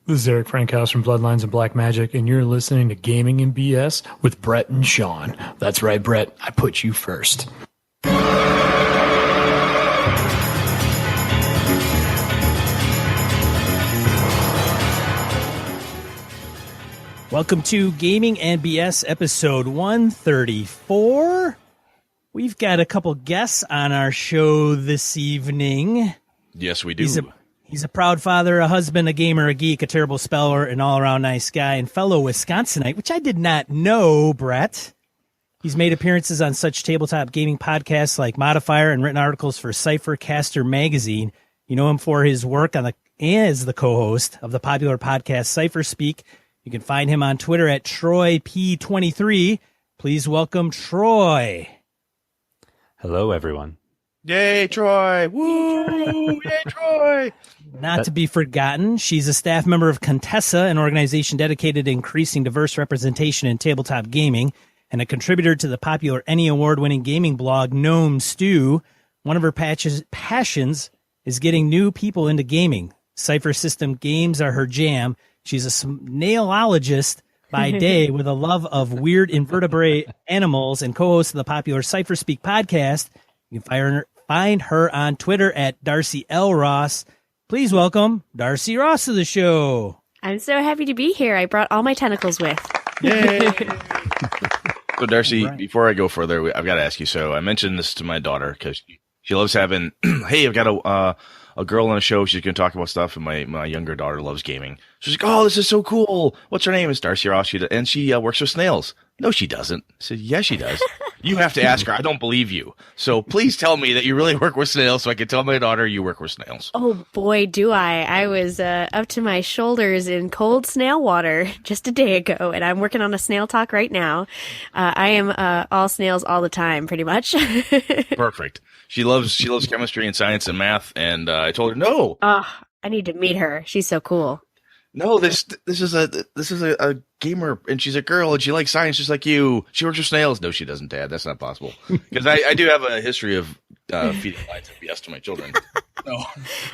This is Eric Frankhouse from Bloodlines and Black Magic, and you're listening to Gaming and BS with Brett and Sean. That's right, Brett. I put you first. Welcome to Gaming and BS episode 134. We've got a couple guests on our show this evening. Yes, we do. He's a proud father, a husband, a gamer, a geek, a terrible speller, an all-around nice guy, and fellow Wisconsinite, which I did not know, Brett. He's made appearances on such tabletop gaming podcasts like Modifier and written articles for Cypher Caster magazine. You know him for his work as the co-host of the popular podcast Cypher Speak. You can find him on Twitter at TroyP23. Please welcome Troy. Hello, everyone. Yay, Troy! Woo! Yay, Troy! Not to be forgotten, she's a staff member of Contessa, an organization dedicated to increasing diverse representation in tabletop gaming, and a contributor to the popular Emmy Award-winning gaming blog Gnome Stew. One of her passions is getting new people into gaming. Cypher System games are her jam. She's a snailologist by day with a love of weird invertebrate animals and co-host of the popular Cypher Speak podcast. You can find her on Twitter at Darcy L. Ross. Please welcome Darcy Ross to the show. I'm so happy to be here. I brought all my tentacles with. Yay! So, Darcy, before I go further, I've got to ask you. So, I mentioned this to my daughter because she loves having, hey, I've got a girl on a show. She's going to talk about stuff, and my younger daughter loves gaming. She's like, oh, this is so cool. What's her name? It's Darcy Ross. And she works with snails. No, she doesn't. I said, yes, she does. You have to ask her. I don't believe you. So please tell me that you really work with snails so I can tell my daughter you work with snails. Oh, boy, do I. I was up to my shoulders in cold snail water just a day ago, and I'm working on a snail talk right now. I am all snails all the time, pretty much. Perfect. She loves chemistry and science and math, and I told her, no. Oh, I need to meet her. She's so cool. No, this is a gamer, and she's a girl, and she likes science just like you. She works with snails. No, she doesn't, Dad. That's not possible. Because I do have a history of feeding lines of BS to my children. No.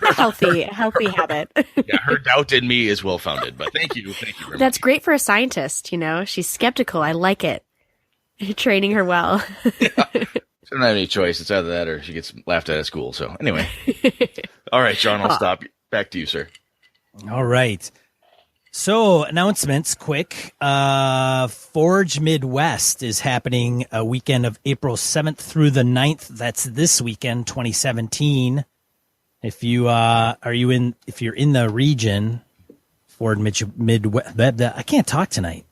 A healthy habit. Yeah, her doubt in me is well founded. But thank you very much. That's great for a scientist. You know, she's skeptical. I like it. You're training her well. Yeah. She don't have any choice. It's either that or she gets laughed at school. So anyway, all right, John, I'll stop. Back to you, sir. All right. So, announcements, quick. Forge Midwest is happening a weekend of April 7th through the 9th. That's this weekend, 2017. If you're in the region, Forge Midwest. I can't talk tonight.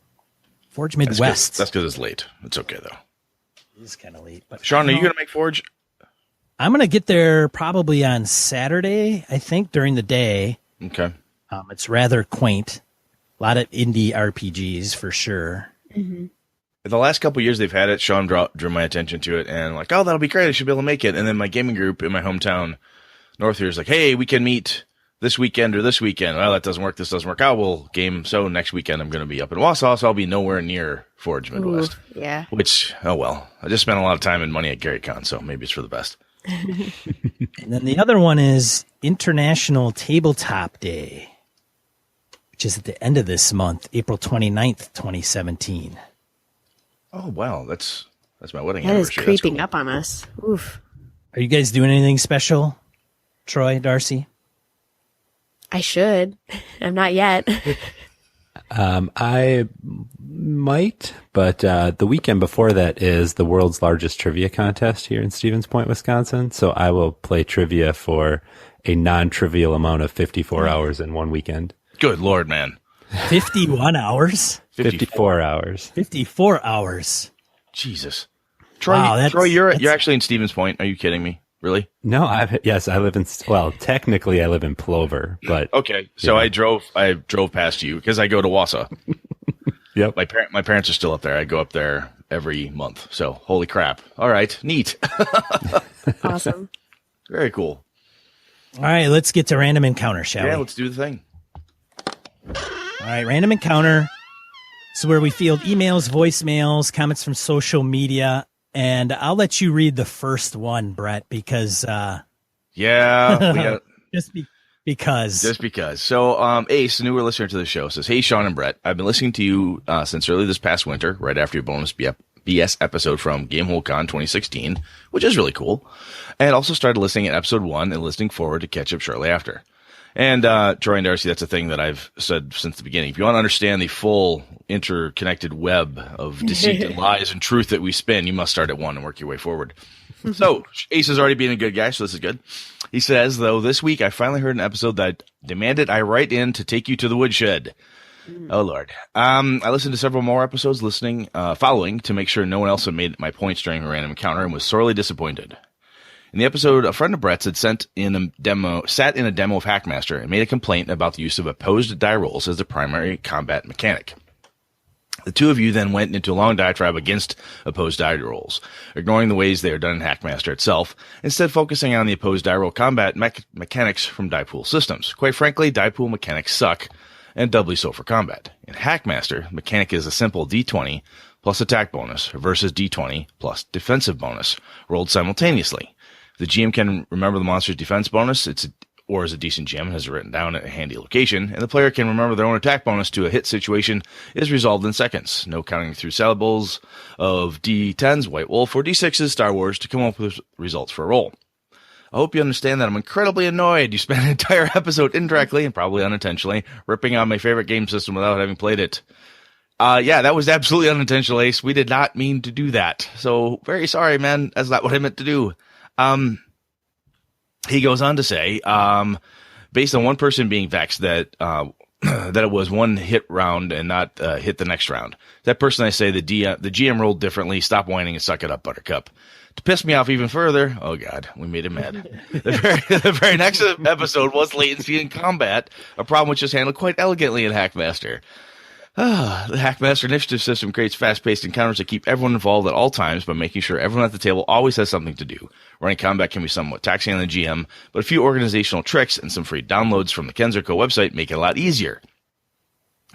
Forge Midwest. That's because it's late. It's okay though. It is kind of late. But Sean, are you going to make Forge? I'm going to get there probably on Saturday, I think, during the day. Okay. It's rather quaint. A lot of indie RPGs for sure. Mm-hmm. The last couple of years they've had it, Sean drew my attention to it, and like, oh, that'll be great. I should be able to make it. And then my gaming group in my hometown, North here, is like, hey, we can meet this weekend or this weekend. Well, that doesn't work. This doesn't work out. We'll game. So next weekend I'm going to be up in Wausau, so I'll be nowhere near Forge Midwest. Ooh, yeah. Which, oh well. I just spent a lot of time and money at GaryCon, so maybe it's for the best. And then the other one is International Tabletop Day, which is at the end of this month, April 29th, 2017. Oh, wow. That's my wedding That is anniversary. creeping That's up on us. Oof. Are you guys doing anything special, Troy, Darcy? I should. I'm not yet. I might, but the weekend before that is the world's largest trivia contest here in Stevens Point, Wisconsin. So I will play trivia for a non-trivial amount of 54 hours in one weekend. Good Lord, man. 51 hours? 54 hours. 54 hours. Jesus. Troy, Wow, Troy, you're actually in Stevens Point. Are you kidding me? Really? No, I live in, well, technically I live in Plover, but. Okay. So yeah. I drove past you because I go to Wausau. Yep. My parents are still up there. I go up there every month. So holy crap. All right. Neat. Awesome. Very cool. All right, let's get to Random Encounter, shall we? Yeah, let's do the thing. All right, Random Encounter. This is where we field emails, voicemails, comments from social media, and I'll let you read the first one, Brett, because yeah, Just because. So, Ace, a newer listener to the show, says, "Hey, Sean and Brett, I've been listening to you since early this past winter, right after your bonus BS episode from GameholeCon 2016, which is really cool. And also started listening at episode 1 and listening forward to catch up shortly after." And Troy and Darcy, that's a thing that I've said since the beginning. If you want to understand the full interconnected web of deceit and lies and truth that we spin, you must start at 1 and work your way forward. So Ace is already being a good guy, so this is good. He says, though, this week I finally heard an episode that demanded I write in to take you to the woodshed. Oh, Lord. I listened to several more episodes following to make sure no one else had made my points during a random encounter and was sorely disappointed. In the episode, a friend of Brett's had sat in a demo of Hackmaster and made a complaint about the use of opposed die rolls as the primary combat mechanic. The two of you then went into a long diatribe against opposed die rolls, ignoring the ways they are done in Hackmaster itself, instead focusing on the opposed die roll combat mechanics from die pool systems. Quite frankly, die pool mechanics suck, and doubly so for combat. In Hackmaster, the mechanic is a simple D20 plus attack bonus versus D20 plus defensive bonus, rolled simultaneously. The GM can remember the monster's defense bonus, or as a decent GM has written down at a handy location, and the player can remember their own attack bonus to a hit situation is resolved in seconds. No counting through syllables of D10s, White Wolf, or D6s, Star Wars, to come up with results for a roll. I hope you understand that I'm incredibly annoyed you spent an entire episode indirectly and probably unintentionally ripping on my favorite game system without having played it. Yeah, that was absolutely unintentional, Ace. We did not mean to do that. So, very sorry, man. That's not what I meant to do. He goes on to say, based on one person being vexed that that it was one hit round and not hit the next round. That person, I say, the GM rolled differently. Stop whining and suck it up, Buttercup. To piss me off even further, oh God, we made him mad. The very next episode was latency in combat, a problem which is handled quite elegantly in Hackmaster. The Hackmaster initiative system creates fast-paced encounters that keep everyone involved at all times by making sure everyone at the table always has something to do. Running combat can be somewhat taxing on the GM, but a few organizational tricks and some free downloads from the Kenzerco website make it a lot easier.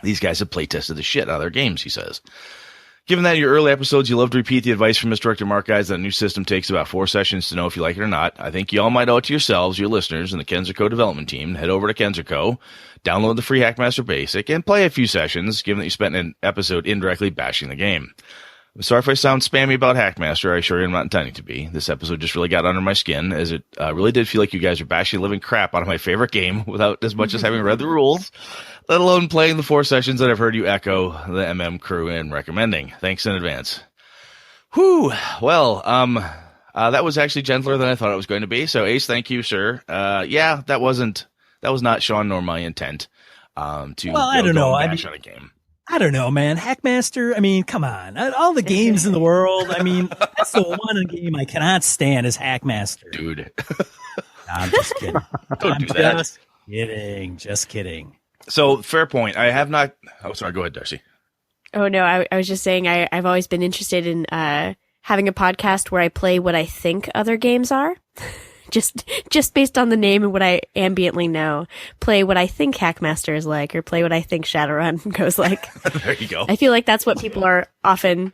These guys have playtested the shit out of their games, he says. Given that in your early episodes you love to repeat the advice from Misdirected Mark guys that a new system takes about 4 sessions to know if you like it or not, I think you all might owe it to yourselves, your listeners, and the Kenzerco development team. Head over to Kenzerco, download the free Hackmaster Basic, and play a few sessions, given that you spent an episode indirectly bashing the game. I'm sorry if I sound spammy about Hackmaster. I sure am not intending to be. This episode just really got under my skin, as it really did feel like you guys are bashing living crap out of my favorite game without as much as having read the rules, let alone playing the 4 sessions that I've heard you echo the MM crew in recommending. Thanks in advance. Whew. Well, that was actually gentler than I thought it was going to be. So Ace, thank you, sir. Yeah, that was not Sean nor my intent. I don't know. Bash on a game. I don't know, man. Hackmaster, I mean, come on. All the games in the world, I mean, that's the one game I cannot stand is Hackmaster. Dude. I'm just kidding. Don't do that. Just kidding. So, fair point. I have not... Oh, sorry. Go ahead, Darcy. Oh, no. I was just saying I've always been interested in having a podcast where I play what I think other games are. Just based on the name and what I ambiently know. Play what I think Hackmaster is like, or play what I think Shadowrun goes like. There you go. I feel like that's what people are often...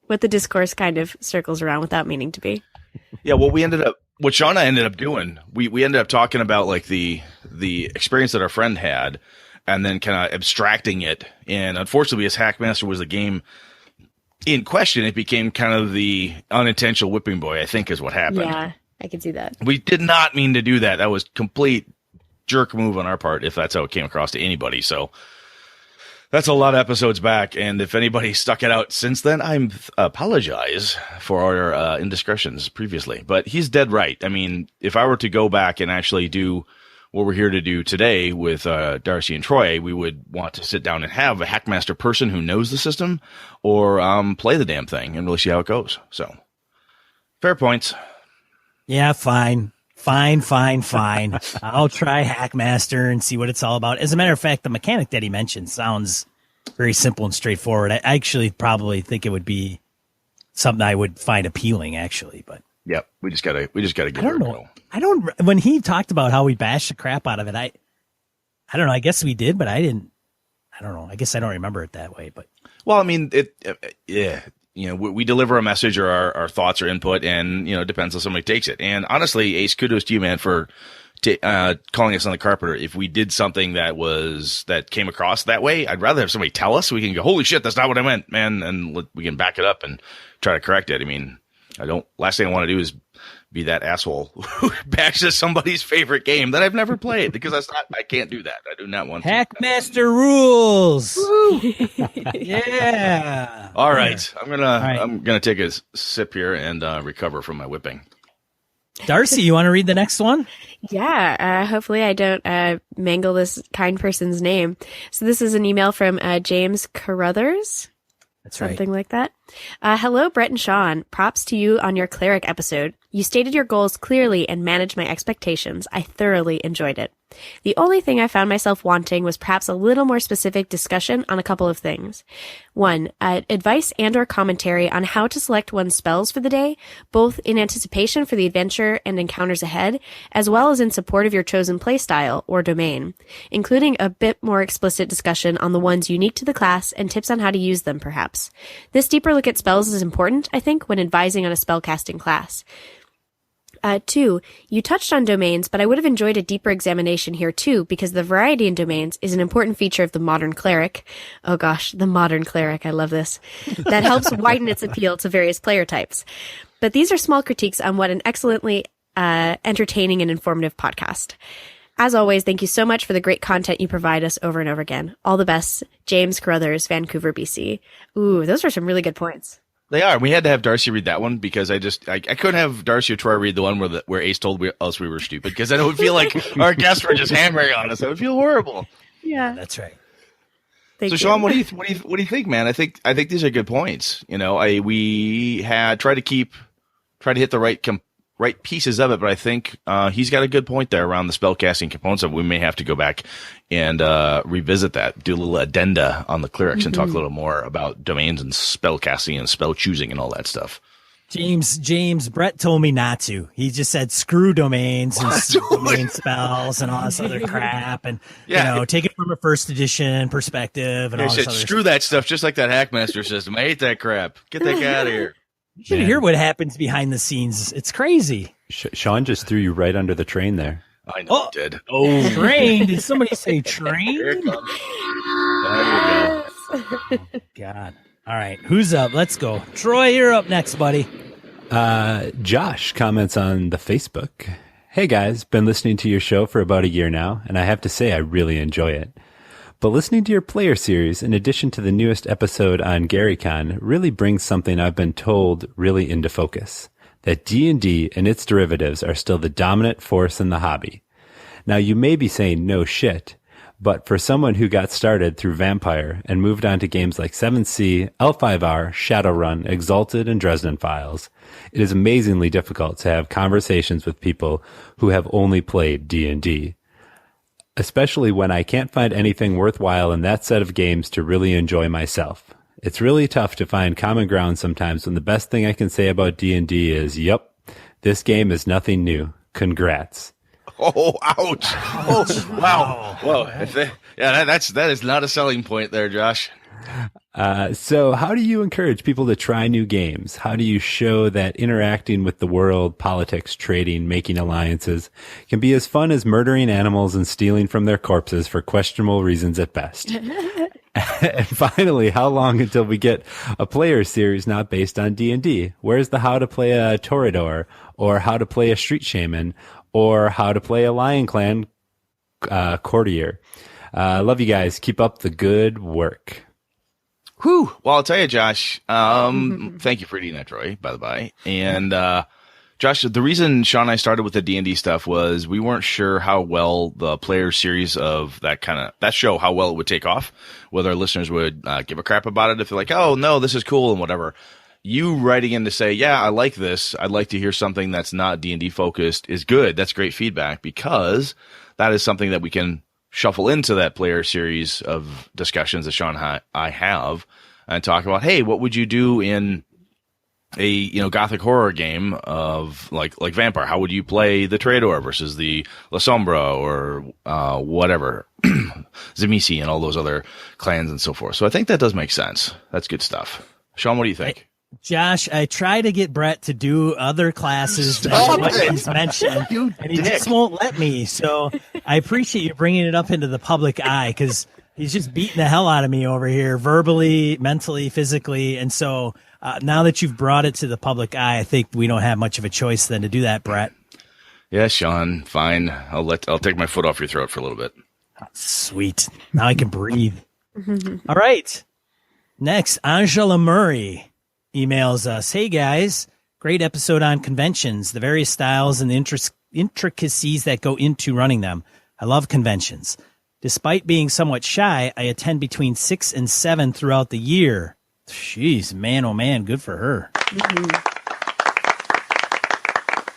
what the discourse kind of circles around without meaning to be. Yeah, what Sean and I ended up doing, we ended up talking about like the experience that our friend had, and then kind of abstracting it. And unfortunately, as Hackmaster was the game in question, it became kind of the unintentional whipping boy, I think is what happened. Yeah, I can see that. We did not mean to do that. That was complete jerk move on our part, if that's how it came across to anybody. So that's a lot of episodes back, and if anybody stuck it out since then, I apologize for our indiscretions previously. But he's dead right. I mean, if I were to go back and actually do what we're here to do today with Darcy and Troy, we would want to sit down and have a Hackmaster person who knows the system, or play the damn thing and really see how it goes. So, fair points. Yeah, fine. I'll try Hackmaster and see what it's all about. As a matter of fact, the mechanic that he mentioned sounds very simple and straightforward. I actually probably think it would be something I would find appealing, actually. But yep, we just gotta get. I don't know. When he talked about how we bashed the crap out of it, I don't know. I guess we did, but I didn't. I don't know. I guess I don't remember it that way. But well, I mean, yeah. You know, we deliver a message or our thoughts or input, and, you know, it depends how somebody takes it. And honestly, Ace, kudos to you, man, for calling us on the carpet, or if we did something that came across that way, I'd rather have somebody tell us. We can go, holy shit, that's not what I meant, man. And we can back it up and try to correct it. I mean, last thing I want to do is be that asshole who bashes somebody's favorite game that I've never played, because I can't do that. I do not want to. Hackmaster rules. Yeah. All right. I'm gonna take a sip here and recover from my whipping. Darcy, you want to read the next one? Yeah, hopefully I don't mangle this kind person's name. So this is an email from James Carruthers. That's right. Something like that. Hello, Brett and Sean. Props to you on your cleric episode. You stated your goals clearly and managed my expectations. I thoroughly enjoyed it. The only thing I found myself wanting was perhaps a little more specific discussion on a couple of things. One, advice and or commentary on how to select one's spells for the day, both in anticipation for the adventure and encounters ahead, as well as in support of your chosen playstyle or domain, including a bit more explicit discussion on the ones unique to the class and tips on how to use them, perhaps. This deeper look at spells is important, I think, when advising on a spellcasting class. 2, you touched on domains, but I would have enjoyed a deeper examination here too, because the variety in domains is an important feature of the modern cleric. Oh gosh, the modern cleric, I love this. That helps widen its appeal to various player types. But these are small critiques on what an excellently entertaining and informative podcast. As always, thank you so much for the great content you provide us over and over again. All the best, James Carruthers, Vancouver, BC. Ooh, those are some really good points. They are. We had to have Darcy read that one because I couldn't have Darcy or Troy read the one where Ace told us we were stupid, because then it would feel like our guests were just hammering on us. It would feel horrible. Yeah, that's right. Thank you. Sean, what do you think, man? I think these are good points. You know, we had tried to hit the right pieces of it, but I think he's got a good point there around the spellcasting components of it. We may have to go back and revisit that, do a little addenda on the clerics and talk a little more about domains and spellcasting and spell choosing and all that stuff. James, Brett told me not to. He just said screw domains and domain spells and all this other crap, and take it from a first edition perspective and all this other screw that stuff, just like that Hackmaster system. I hate that crap. Get that guy out of here. You should hear what happens behind the scenes. It's crazy. Sean just threw you right under the train there. I know he did. Oh, train. Did somebody say train? Here it comes. There you go. God. All right. Who's up? Let's go. Troy, you're up next, buddy. Josh comments on the Facebook. Hey, guys. Been listening to your show for about a year now, and I have to say I really enjoy it. But listening to your player series, in addition to the newest episode on GaryCon, really brings something I've been told really into focus. That D&D and its derivatives are still the dominant force in the hobby. Now, you may be saying no shit, but for someone who got started through Vampire and moved on to games like 7th, L5R, Shadowrun, Exalted, and Dresden Files, it is amazingly difficult to have conversations with people who have only played D&D. Especially when I can't find anything worthwhile in that set of games to really enjoy myself. It's really tough to find common ground sometimes when the best thing I can say about D&D is, yep, this game is nothing new. Congrats. Oh, ouch. Oh, wow. Whoa. That is not a selling point there, Josh. So how do you encourage people to try new games? How do you show that interacting with the world, politics, trading, making alliances can be as fun as murdering animals and stealing from their corpses for questionable reasons at best? And finally, how long until we get a player series not based on D&D? Where's the how to play a Toreador, or how to play a street shaman, or how to play a Lion Clan courtier? Love you guys. Keep up the good work. Whew. Well, I'll tell you, Josh, thank you for reading that, Troy, by the way. And, Josh, the reason Sean and I started with the D&D stuff was we weren't sure how well the player series of that show, how well it would take off, whether our listeners would give a crap about it if they're like, oh, no, this is cool and whatever. You writing in to say, yeah, I like this. I'd like to hear something that's not D&D focused is good. That's great feedback, because that is something that we can shuffle into that player series of discussions that Sean and I have and talk about, hey, what would you do in a gothic horror game of like Vampire? How would you play the Toreador versus the La Sombra or whatever, Zemisi and all those other clans and so forth. So I think that does make sense. That's good stuff. Sean, what do you think? Josh, I try to get Brett to do other classes Stop that it. he's mentioned, You and he dick. just won't let me. So I appreciate you bringing it up into the public eye, because he's just beating the hell out of me over here, verbally, mentally, physically. And so now that you've brought it to the public eye, I think we don't have much of a choice than to do that, Brett. Yeah, Sean, fine. I'll take my foot off your throat for a little bit. Sweet. Now I can breathe. All right. Next, Angela Murray emails us, "Hey guys, great episode on conventions, the various styles and the intricacies that go into running them. I love conventions. Despite being somewhat shy, I attend between 6 and 7 throughout the year." Jeez, man, oh man, good for her.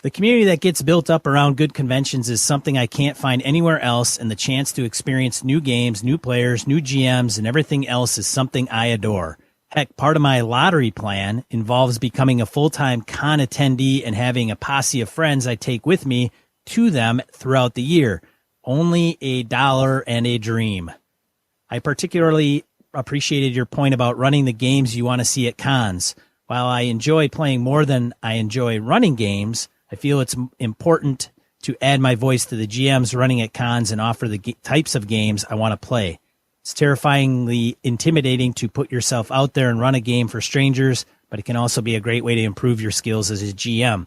"The community that gets built up around good conventions is something I can't find anywhere else, and the chance to experience new games, new players, new GMs, and everything else is something I adore. Heck, part of my lottery plan involves becoming a full-time con attendee and having a posse of friends I take with me to them throughout the year. Only $1 and a dream. I particularly appreciated your point about running the games you want to see at cons. While I enjoy playing more than I enjoy running games, I feel it's important to add my voice to the GMs running at cons and offer the types of games I want to play. It's terrifyingly intimidating to put yourself out there and run a game for strangers, but it can also be a great way to improve your skills as a GM.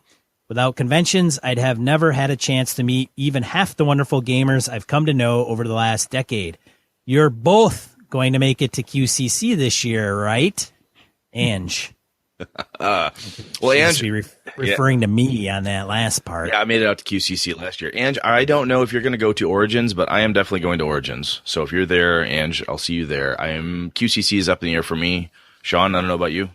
Without conventions, I'd have never had a chance to meet even half the wonderful gamers I've come to know over the last decade. You're both going to make it to QCC this year, right? Ange." Well, She Ange, must be referring to me on that last part. yeah, I made it out to QCC last year. Ange, I don't know if you're going to go to Origins, but I am definitely going to Origins. So if you're there, Ange, I'll see you there. QCC is up in the air for me. Sean, I don't know about you.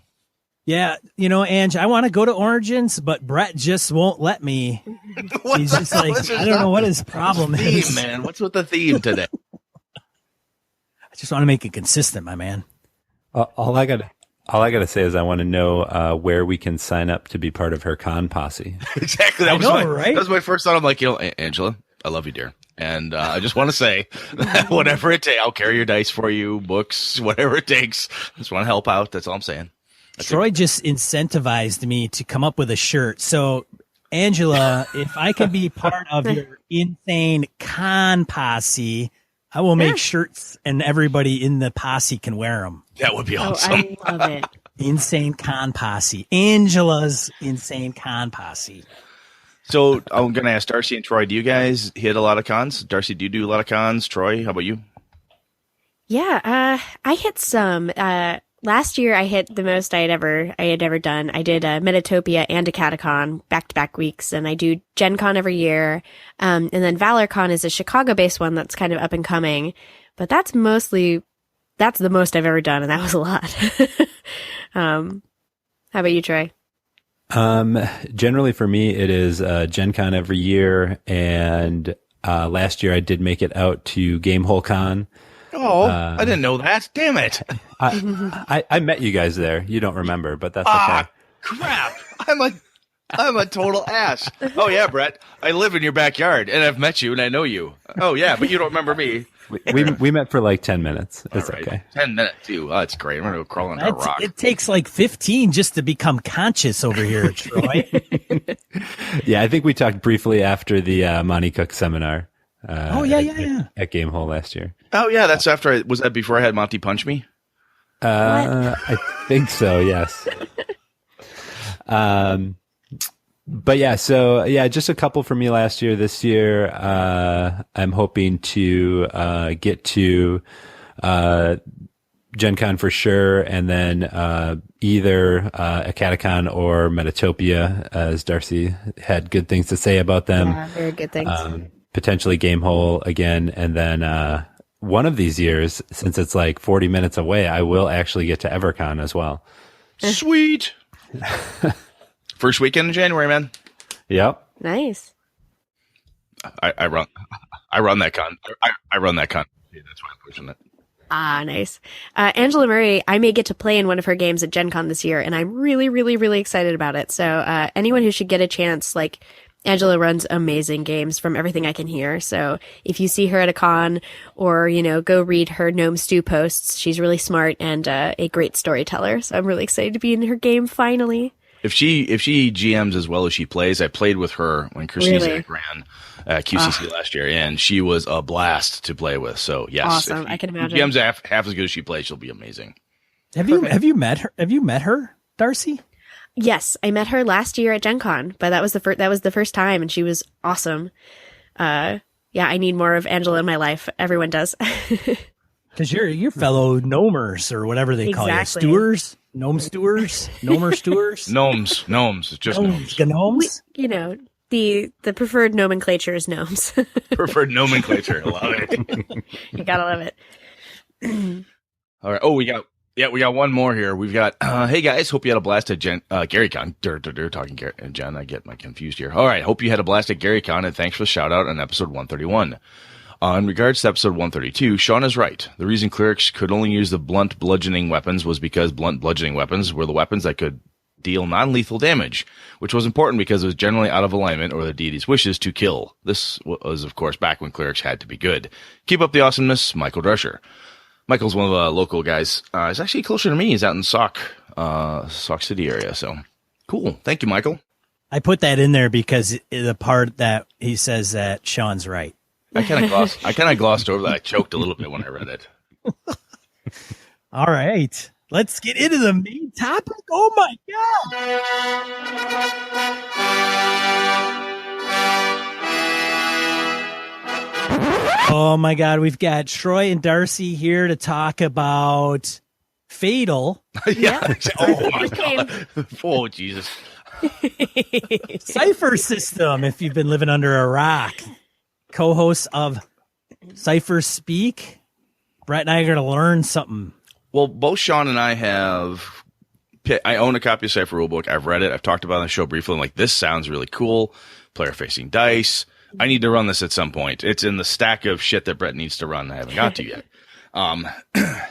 Yeah, Ange, I want to go to Origins, but Brett just won't let me. He's just like, I don't know what his problem is. Theme, man. What's with the theme today? I just want to make it consistent, my man. All I gotta say is I want to know where we can sign up to be part of her con posse. Exactly. I know, right? That was my first thought. I'm like, Angela, I love you, dear. And I just want to say that whatever it takes, I'll carry your dice for you, books, whatever it takes. Just want to help out. That's all I'm saying. Troy just incentivized me to come up with a shirt. So, Angela, if I can be part of your insane con posse, I will make shirts and everybody in the posse can wear them. That would be awesome. I love it. Insane con posse. Angela's insane con posse. So I'm going to ask Darcy and Troy, do you guys hit a lot of cons? Darcy, do you do a lot of cons? Troy, how about you? Yeah, I hit some. Last year I hit the most I had ever done. I did a Metatopia and a Catacon back-to-back weeks, and I do Gen Con every year. And then ValorCon is a Chicago-based one that's kind of up and coming. But that's the most I've ever done, and that was a lot. How about you, Troy? Generally for me, it is Gen Con every year, and last year I did make it out to Gamehole Con. Oh, I didn't know that. Damn it. I met you guys there. You don't remember, but that's okay. Crap. I'm a total ass. Oh, yeah, Brett. I live in your backyard, and I've met you, and I know you. Oh, yeah, but you don't remember me. We met for like 10 minutes. It's Right. okay. 10 minutes, too. Oh, that's great. I'm going to go crawl under a rock. It takes like 15 just to become conscious over here, Troy. Yeah, I think we talked briefly after the Monte Cook seminar. Oh, yeah. At Gamehole last year. Oh, yeah, that's after was that before I had Monty punch me? I think so, yes. But yeah, so yeah, just a couple for me last year. This year, I'm hoping to get to Gen Con for sure, and then either a Catacon or Metatopia, as Darcy had good things to say about them. Yeah, very good things. Potentially Gamehole again, and then one of these years, since it's like 40 minutes away, I will actually get to EverCon as well. Sweet. First weekend in January, man. Yep. Nice. I run that con. I run that con. Yeah, that's why I'm pushing it. Ah, nice. Angela Murray, I may get to play in one of her games at Gen Con this year, and I'm really, really, really excited about it. So anyone who should get a chance, like, Angela runs amazing games from everything I can hear. So if you see her at a con or, go read her Gnome Stew posts, she's really smart and a great storyteller. So I'm really excited to be in her game finally. If she GMs as well as she plays, I played with her when Christine ran QCC last year, and she was a blast to play with. So yes, awesome. I can imagine. GMs half as good as she plays, she'll be amazing. Have you met her? Have you met her, Darcy? Yes, I met her last year at Gen Con, but that was the first time, and she was awesome. I need more of Angela in my life. Everyone does. Because you're fellow gnomers or whatever they call you. Stewers? Gnome stewers? Gnomer stewers? Gnomes. Just gnomes. Gnomes? The preferred nomenclature is gnomes. Preferred nomenclature. I love it. You gotta love it. All right. Oh, we got one more here. We've got, hey guys, hope you had a blast at GaryCon. Talking Gary and Jen, I get my confused here. All right. Hope you had a blast at GaryCon, and thanks for the shout out on episode 131. In regards to episode 132, Sean is right. The reason clerics could only use the blunt bludgeoning weapons was because blunt bludgeoning weapons were the weapons that could deal non-lethal damage, which was important because it was generally out of alignment or the deity's wishes to kill. This was, of course, back when clerics had to be good. Keep up the awesomeness, Michael Drescher. Michael's one of the local guys. He's actually closer to me. He's out in Sauk City area. So cool. Thank you, Michael. I put that in there because the part that he says that Sean's right. I kind of glossed over that. I choked a little bit when I read it. All right. Let's get into the main topic. Oh my God. Oh my God. We've got Troy and Darcy here to talk about Fatal. Yeah. Oh my God. Oh, Jesus. Cypher System, if you've been living under a rock. Co-hosts of Cypher Speak. Brett and I are going to learn something. Well, both Sean and I I own a copy of Cypher Rulebook. I've read it. I've talked about it on the show briefly. I'm like, this sounds really cool. Player-facing dice. I need to run this at some point. It's in the stack of shit that Brett needs to run I haven't got to yet.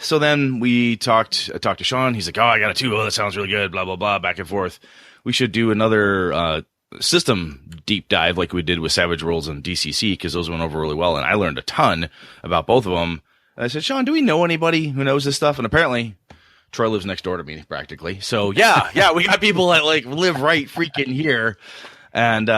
So then I talked to Sean. He's like, oh, I got it too. Oh, that sounds really good. Blah, blah, blah. Back and forth. We should do another system deep dive like we did with Savage Worlds and DCC because those went over really well. And I learned a ton about both of them. And I said, Sean, do we know anybody who knows this stuff? And apparently Troy lives next door to me practically. So yeah, we got people that like live right freaking here. And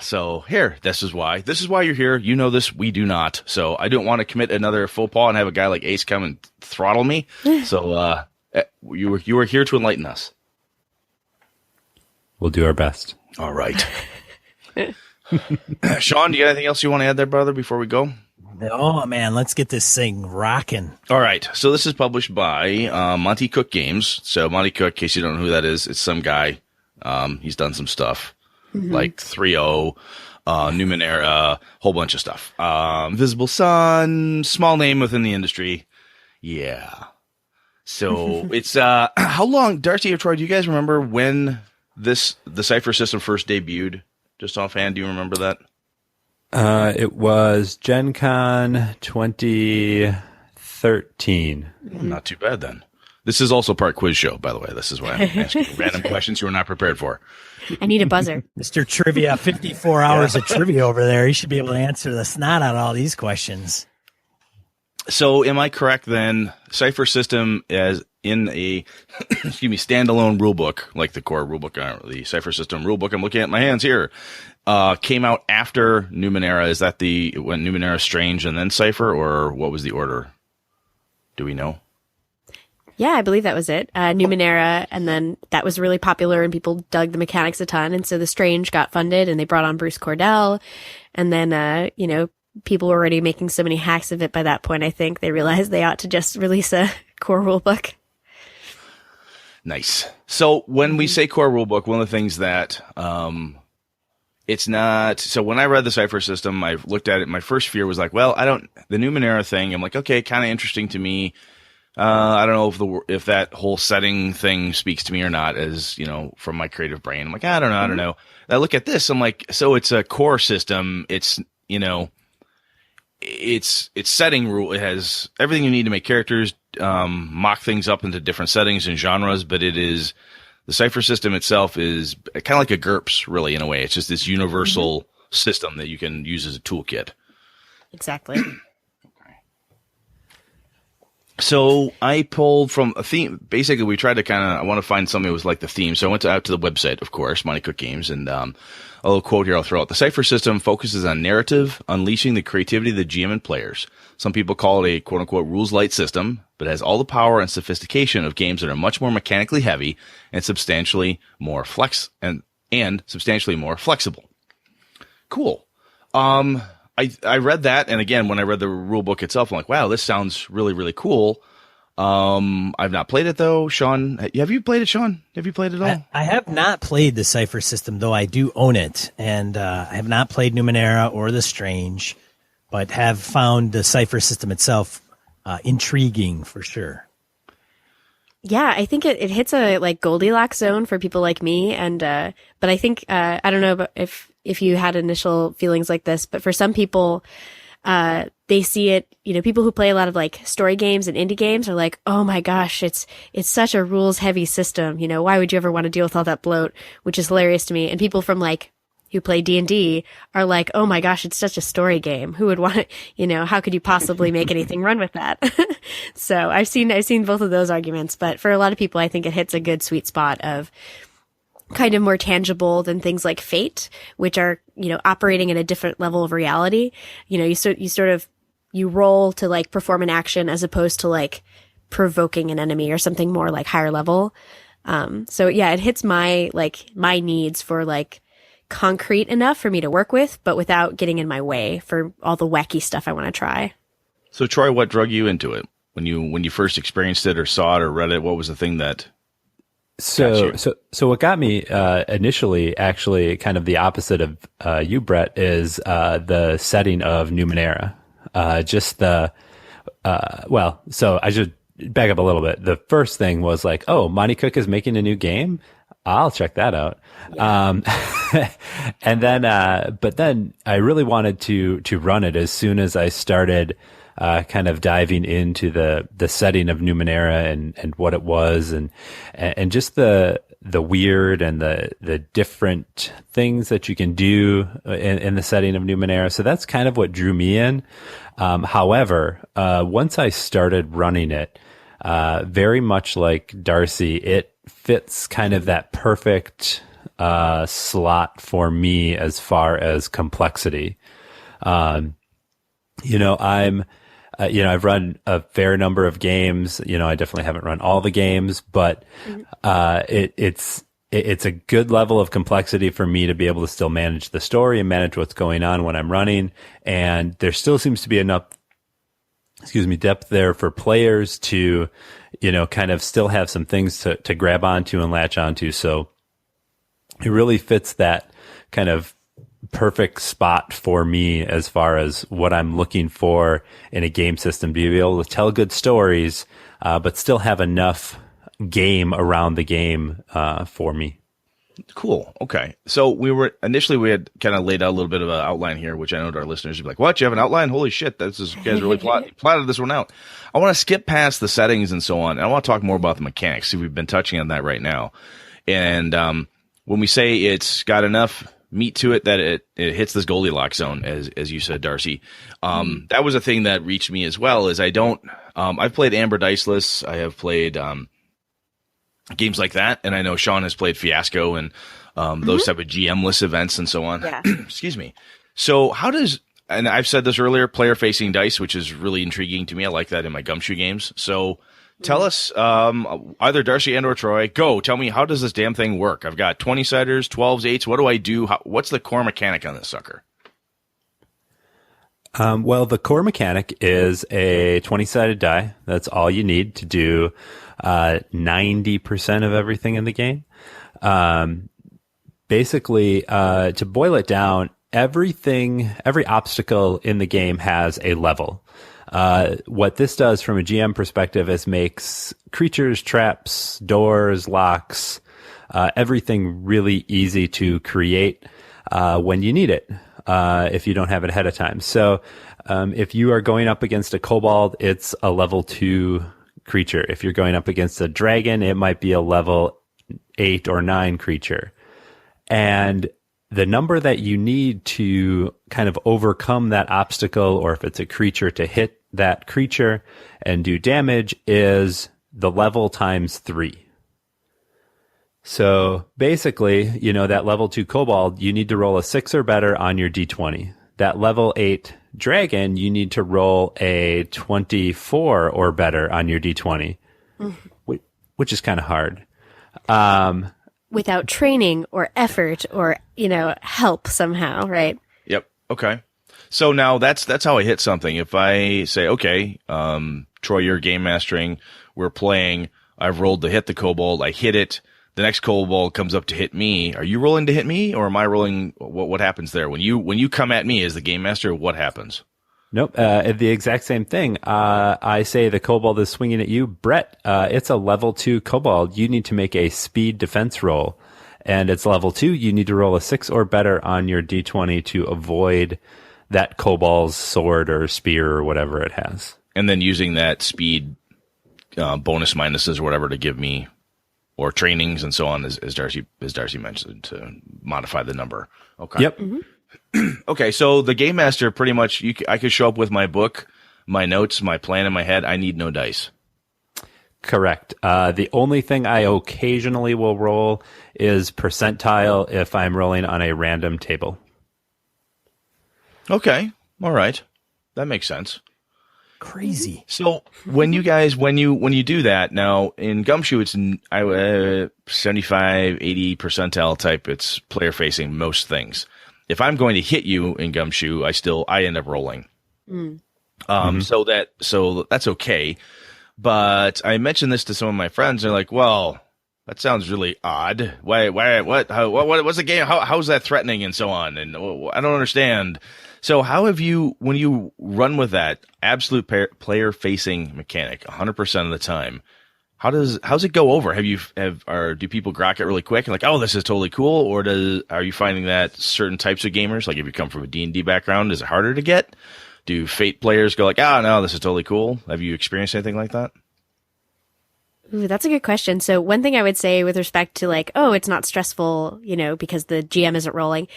so here, this is why you're here. You know this, we do not. So I don't want to commit another faux pas and have a guy like Ace come and throttle me. So you were here to enlighten us. We'll do our best. All right. Sean, do you got anything else you want to add there, brother, before we go? Oh, man, let's get this thing rocking. All right. So this is published by Monte Cook Games. So Monte Cook, in case you don't know who that is, it's some guy. He's done some stuff like 3.0, Numenera, whole bunch of stuff. Visible Sun, small name within the industry. Yeah. So it's how long, Darcy or Troy, do you guys remember when the Cypher System first debuted? Just offhand, do you remember that? It was Gen Con 2013. Not too bad then. This is also part quiz show, by the way. This is why I'm asking random questions you were not prepared for. I need a buzzer. Mr. Trivia, 54 hours of trivia over there. He should be able to answer the snot out of all these questions. So am I correct then? Cypher System as in a standalone rulebook, like the core rulebook, the Cypher System rulebook I'm looking at in my hands here, came out after Numenera. Is that when Numenera Strange and then Cypher, or what was the order? Do we know? Yeah, I believe that was it. Numenera, and then that was really popular and people dug the mechanics a ton. And so the Strange got funded and they brought on Bruce Cordell. And then, people were already making so many hacks of it by that point. I think they realized they ought to just release a core rulebook. Nice. So when we say core rulebook, one of the things that it's not. So when I read the Cypher System, I looked at it. My first fear was like, well, the Numenera thing. I'm like, okay, kind of interesting to me. I don't know if that whole setting thing speaks to me or not, as from my creative brain. I'm like, I don't know. And I look at this. I'm like, so it's a core system. It's it's setting rule. It has everything you need to make characters, mock things up into different settings and genres, but it is the Cypher system itself is kind of like a GURPS, really, in a way. It's just this universal system that you can use as a toolkit. Exactly. So I pulled from a theme. Basically, we tried to I want to find something that was like the theme. So I went out to the website, of course, Monte Cook Games, and a little quote here I'll throw out. The Cypher system focuses on narrative, unleashing the creativity of the GM and players. Some people call it a quote-unquote rules-light system, but it has all the power and sophistication of games that are much more mechanically heavy and substantially more substantially more flexible. Cool. I read that, and again, when I read the rule book itself, I'm like, wow, this sounds really, really cool. I've not played it, though. Sean, have you played it, Sean? Have you played it all? I have not played the Cypher system, though I do own it, and I have not played Numenera or The Strange, but have found the Cypher system itself intriguing for sure. Yeah, I think it hits a like Goldilocks zone for people like me, and but I think I don't know if you had initial feelings like this, but for some people, they see it. You know, people who play a lot of like story games and indie games are like, oh my gosh, it's such a rules heavy system. You know, why would you ever want to deal with all that bloat? Which is hilarious to me. And people from like who play D&D are like, oh my gosh, it's such a story game. Who would want to, you know, how could you possibly make anything run with that? So I've seen both of those arguments, but for a lot of people, I think it hits a good sweet spot of kind of more tangible than things like Fate, which are, you know, operating in a different level of reality. You know, you roll to like perform an action as opposed to like provoking an enemy or something more like higher level. So yeah, it hits my needs for like concrete enough for me to work with, but without getting in my way for all the wacky stuff I want to try. So Troy, what drug you into it when you first experienced it or saw it or read it? What was the thing that So what got me initially, actually, kind of the opposite of you, Brett, is the setting of Numenera. So I should back up a little bit. The first thing was like, oh, Monte Cook is making a new game. I'll check that out. Yeah. And then, but then I really wanted to run it as soon as I started kind of diving into the setting of Numenera and what it was and just the weird and the different things that you can do in the setting of Numenera. So that's kind of what drew me in. However, once I started running it, very much like Darcy, it fits kind of that perfect slot for me as far as complexity. You know, I've run a fair number of games. You know, I definitely haven't run all the games, but it's a good level of complexity for me to be able to still manage the story and manage what's going on when I'm running. And there still seems to be enough, depth there for players to, you know, kind of still have some things to grab onto and latch onto. So it really fits that kind of perfect spot for me as far as what I'm looking for in a game system, to be able to tell good stories, but still have enough game around the game for me. Cool. Okay. So we had kind of laid out a little bit of an outline here, which I know to our listeners would be like, what? You have an outline? Holy shit. You guys really plotted this one out. I want to skip past the settings and so on. And I want to talk more about the mechanics. See, we've been touching on that right now. And when we say it's got enough meat to it that it hits this Goldilocks zone, as you said, Darcy, that was a thing that reached me as well. Is I've played Amber Diceless. I have played games like that, and I know Sean has played Fiasco and those type of GM-less events and so on. Yeah. Excuse me. So and I've said this earlier, player-facing dice, which is really intriguing to me. I like that in my Gumshoe games. So tell us, either Darcy and or Troy, tell me, how does this damn thing work? I've got 20-siders, 12s, 8s. What do I do? What's the core mechanic on this sucker? Well, the core mechanic is a 20-sided die. That's all you need to do 90% of everything in the game. Basically, to boil it down, every obstacle in the game has a level. What this does from a GM perspective is makes creatures, traps, doors, locks, everything really easy to create when you need it, if you don't have it ahead of time. So if you are going up against a kobold, it's a level 2 creature. If you're going up against a dragon, it might be a level 8 or 9 creature. And the number that you need to kind of overcome that obstacle, or if it's a creature, to hit that creature and do damage, is the level times 3. So basically, that level 2 kobold, you need to roll a 6 or better on your d20. That level 8 dragon, you need to roll a 24 or better on your d20, which is kind of hard. Without training or effort or, help somehow, right? Yep. Okay. So now that's how I hit something. If I say, okay, Troy, you're game mastering, we're playing, I've rolled to hit the kobold, I hit it, the next kobold comes up to hit me. Are you rolling to hit me, or am I rolling? What happens there? When you come at me as the game master, what happens? Nope. The exact same thing. I say the kobold is swinging at you. Brett, it's a level 2 kobold. You need to make a speed defense roll. And it's level 2. You need to roll a 6 or better on your d20 to avoid that kobold's sword or spear or whatever it has. And then using that speed bonus minuses or whatever to give me, or trainings and so on, as Darcy mentioned, to modify the number. Okay. Yep. Mm-hmm. Okay, so the game master, pretty much, I could show up with my book, my notes, my plan in my head. I need no dice. Correct. The only thing I occasionally will roll is percentile if I'm rolling on a random table. Okay. All right. That makes sense. Crazy. So when you do that, now in Gumshoe, it's 75, 80 percentile type. It's player facing most things. If I'm going to hit you in Gumshoe, I end up rolling. So that's okay. But I mentioned this to some of my friends. They're like, well, that sounds really odd. What's the game? How's that threatening and so on? And I don't understand. So how have you, when you run with that absolute player facing mechanic 100% of the time, how's it go over? Do people grok it really quick and like, oh, this is totally cool? Or are you finding that certain types of gamers, like if you come from a D&D background, is it harder to get? Do Fate players go like, no, this is totally cool? Have you experienced anything like that? Ooh, that's a good question. So one thing I would say with respect to like, oh, it's not stressful, because the GM isn't rolling.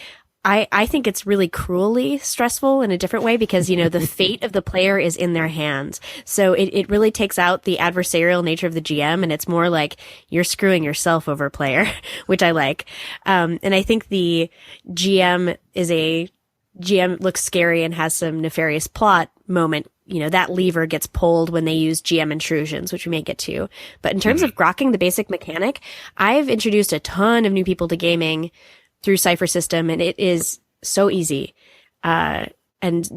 I think it's really cruelly stressful in a different way because, the fate of the player is in their hands. So it really takes out the adversarial nature of the GM, and it's more like you're screwing yourself over, player, which I like. And I think the GM looks scary and has some nefarious plot moment. That lever gets pulled when they use GM intrusions, which we may get to. But in terms of grokking the basic mechanic, I've introduced a ton of new people to gaming through Cypher System, and it is so easy. And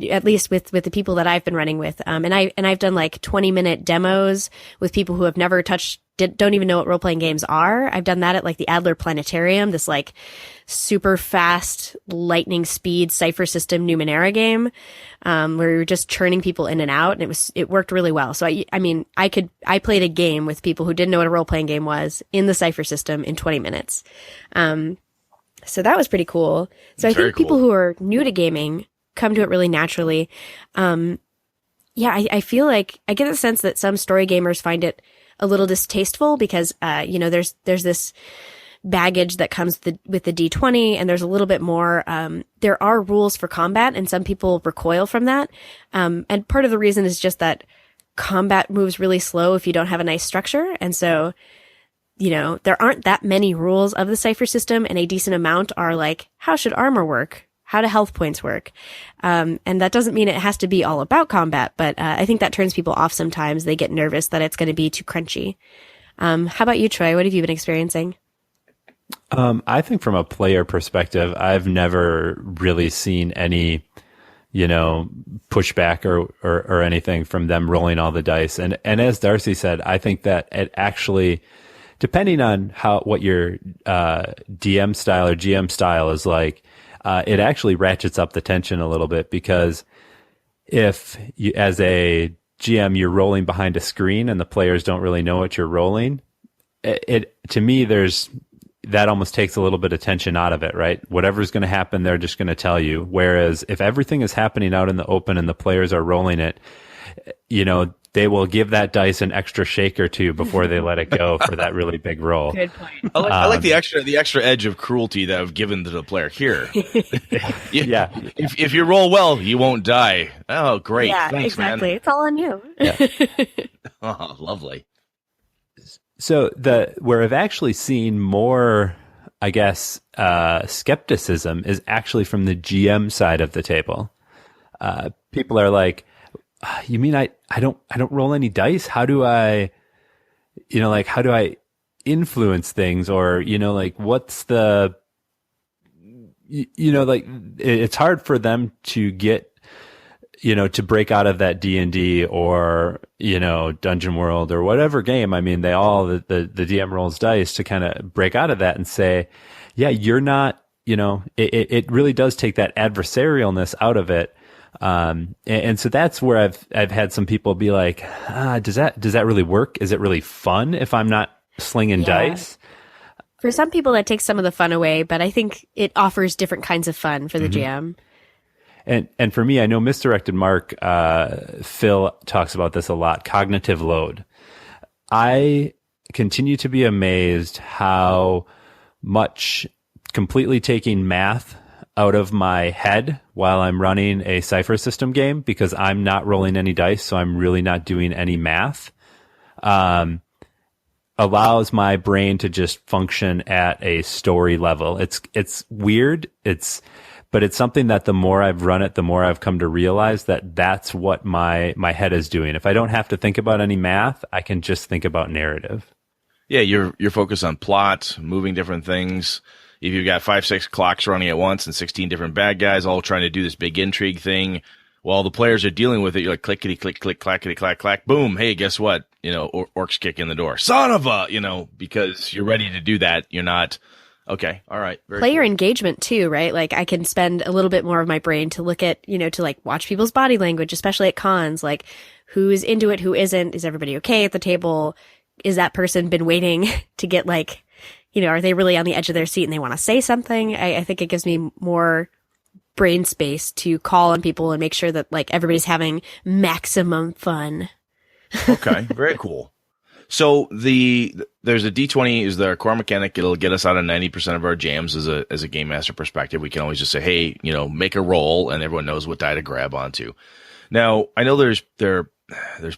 at least with the people that I've been running with. And I've done like 20-minute demos with people who have never don't even know what role-playing games are. I've done that at like the Adler Planetarium, this like super fast lightning speed Cypher System Numenera game, where we were just churning people in and out, and it worked really well. So I played a game with people who didn't know what a role-playing game was in the Cypher System in 20 minutes. So that was pretty cool. So I think people who are new to gaming come to it really naturally. I feel like I get the sense that some story gamers find it a little distasteful because, there's this baggage that comes with the D20, and there's a little bit more, there are rules for combat, and some people recoil from that. And part of the reason is just that combat moves really slow if you don't have a nice structure. And so, there aren't that many rules of the Cypher System, and a decent amount are like, how should armor work? How do health points work? And that doesn't mean it has to be all about combat, but I think that turns people off sometimes. They get nervous that it's going to be too crunchy. How about you, Troy? What have you been experiencing? I think from a player perspective, I've never really seen any, pushback or anything from them rolling all the dice. And as Darcy said, I think that it actually, depending on what your DM style or GM style is like, it actually ratchets up the tension a little bit, because if you, as a GM, you're rolling behind a screen and the players don't really know what you're rolling, to me, that almost takes a little bit of tension out of it, right? Whatever's going to happen, they're just going to tell you. Whereas if everything is happening out in the open and the players are rolling it, they will give that dice an extra shake or two before they let it go for that really big roll. Good point. I like the extra edge of cruelty that I've given to the player here. Yeah. If you roll well, you won't die. Oh, great. Yeah, Thanks, exactly. man. It's all on you. Yeah. Oh, lovely. So where I've actually seen more, I guess, skepticism is actually from the GM side of the table. People are like, you mean I don't roll any dice? How do I influence things? Or, what's the, it's hard for them to get, to break out of that D&D or, Dungeon World or whatever game. I mean, the DM rolls dice to kind of break out of that and say, yeah, you're not, it really does take that adversarialness out of it. And so that's where I've had some people be like, does that really work? Is it really fun if I'm not slinging dice? For some people that takes some of the fun away, but I think it offers different kinds of fun for the GM. And for me, I know Misdirected Mark, Phil talks about this a lot, cognitive load. I continue to be amazed how much completely taking math out of my head while I'm running a Cypher System game, because I'm not rolling any dice, so I'm really not doing any math, allows my brain to just function at a story level. It's weird. But it's something that the more I've run it, the more I've come to realize that that's what my head is doing. If I don't have to think about any math, I can just think about narrative. Yeah, you're focused on plot, moving different things. If you've got 5-6 clocks running at once and 16 different bad guys all trying to do this big intrigue thing, while the players are dealing with it, you're like clickety click click clackety clack clack, boom, hey, guess what? Orcs kick in the door, son of a, because you're ready to do that. You're not. Okay. All right. Player engagement too, right? Like I can spend a little bit more of my brain to look at, to like watch people's body language, especially at cons, like who's into it, who isn't, is everybody okay at the table? Is that person been waiting to get like, are they really on the edge of their seat and they want to say something? I think it gives me more brain space to call on people and make sure that like everybody's having maximum fun. Okay. Very cool. So there's a D20 is their core mechanic. It'll get us out of 90% of our jams as a game master perspective. We can always just say, hey, make a roll, and everyone knows what die to grab onto. Now, I know there's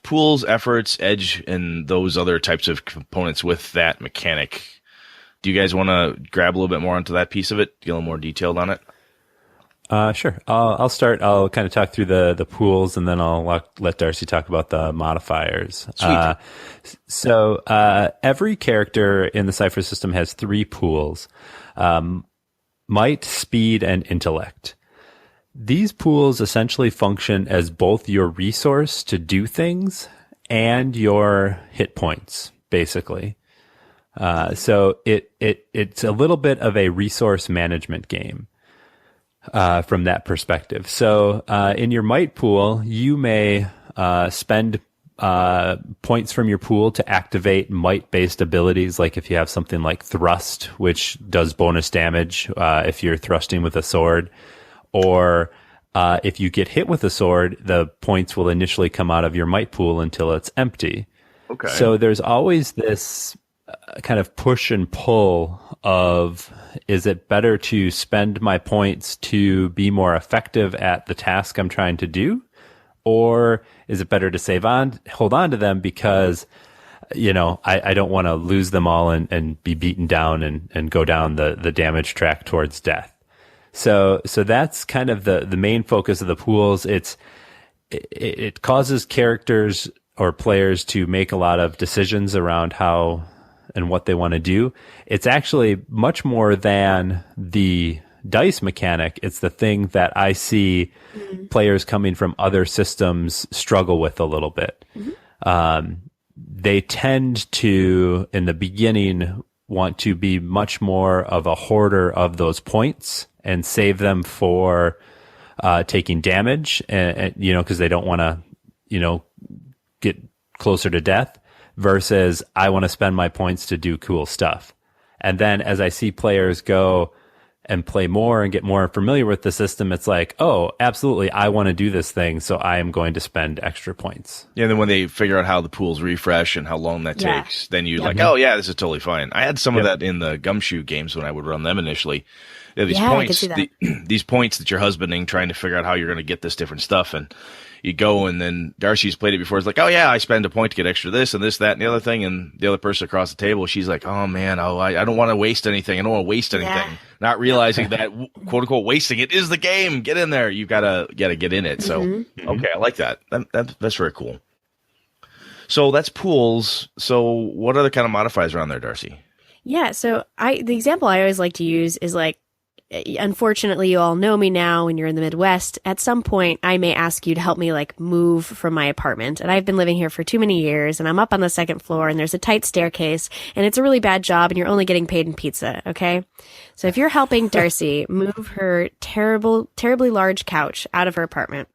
pools, efforts, edge, and those other types of components with that mechanic. Do you guys want to grab a little bit more onto that piece of it? Get a little more detailed on it? Sure. I'll start. I'll kind of talk through the pools, and then I'll let Darcy talk about the modifiers. Sweet. So every character in the Cypher system has 3 pools: might, speed, and intellect. These pools essentially function as both your resource to do things and your hit points, basically. So it's a little bit of a resource management game. From that perspective. So, in your might pool, you may, spend, points from your pool to activate might-based abilities. Like if you have something like thrust, which does bonus damage, if you're thrusting with a sword, or, if you get hit with a sword, the points will initially come out of your might pool until it's empty. Okay. So there's always this kind of push and pull of, is it better to spend my points to be more effective at the task I'm trying to do? Or is it better to hold on to them because, I don't want to lose them all and be beaten down and go down the damage track towards death. So that's kind of the main focus of the pools. It causes characters or players to make a lot of decisions around how and what they want to do. It's actually much more than the dice mechanic. It's the thing that I see players coming from other systems struggle with a little bit. They tend to, in the beginning, want to be much more of a hoarder of those points and save them for taking damage, and because they don't want to, get closer to death. Versus I want to spend my points to do cool stuff. And then as I see players go and play more and get more familiar with the system, it's like, oh, absolutely, I want to do this thing, so I am going to spend extra points. Yeah, and then when they figure out how the pools refresh and how long that takes, then you're like, oh yeah, this is totally fine. I had some of that in the Gumshoe games when I would run them initially. These points, these points that you're husbanding, trying to figure out how you're going to get this different stuff, and you go, and then Darcy's played it before. It's like, oh yeah, I spend a point to get extra this and this, that, and the other thing. And the other person across the table, she's like, oh man, I don't want to waste anything. I don't want to waste anything. Yeah. Not realizing that quote unquote wasting it is the game. Get in there. You gotta get in it. So okay, I like that. That's very cool. So that's pools. So what other kind of modifiers are on there, Darcy? Yeah. So the example I always like to use is like, unfortunately, you all know me now when you're in the Midwest. At some point, I may ask you to help me like move from my apartment. And I've been living here for too many years, and I'm up on the second floor, and there's a tight staircase, and it's a really bad job, and you're only getting paid in pizza. Okay. So if you're helping Darcy move her terribly large couch out of her apartment,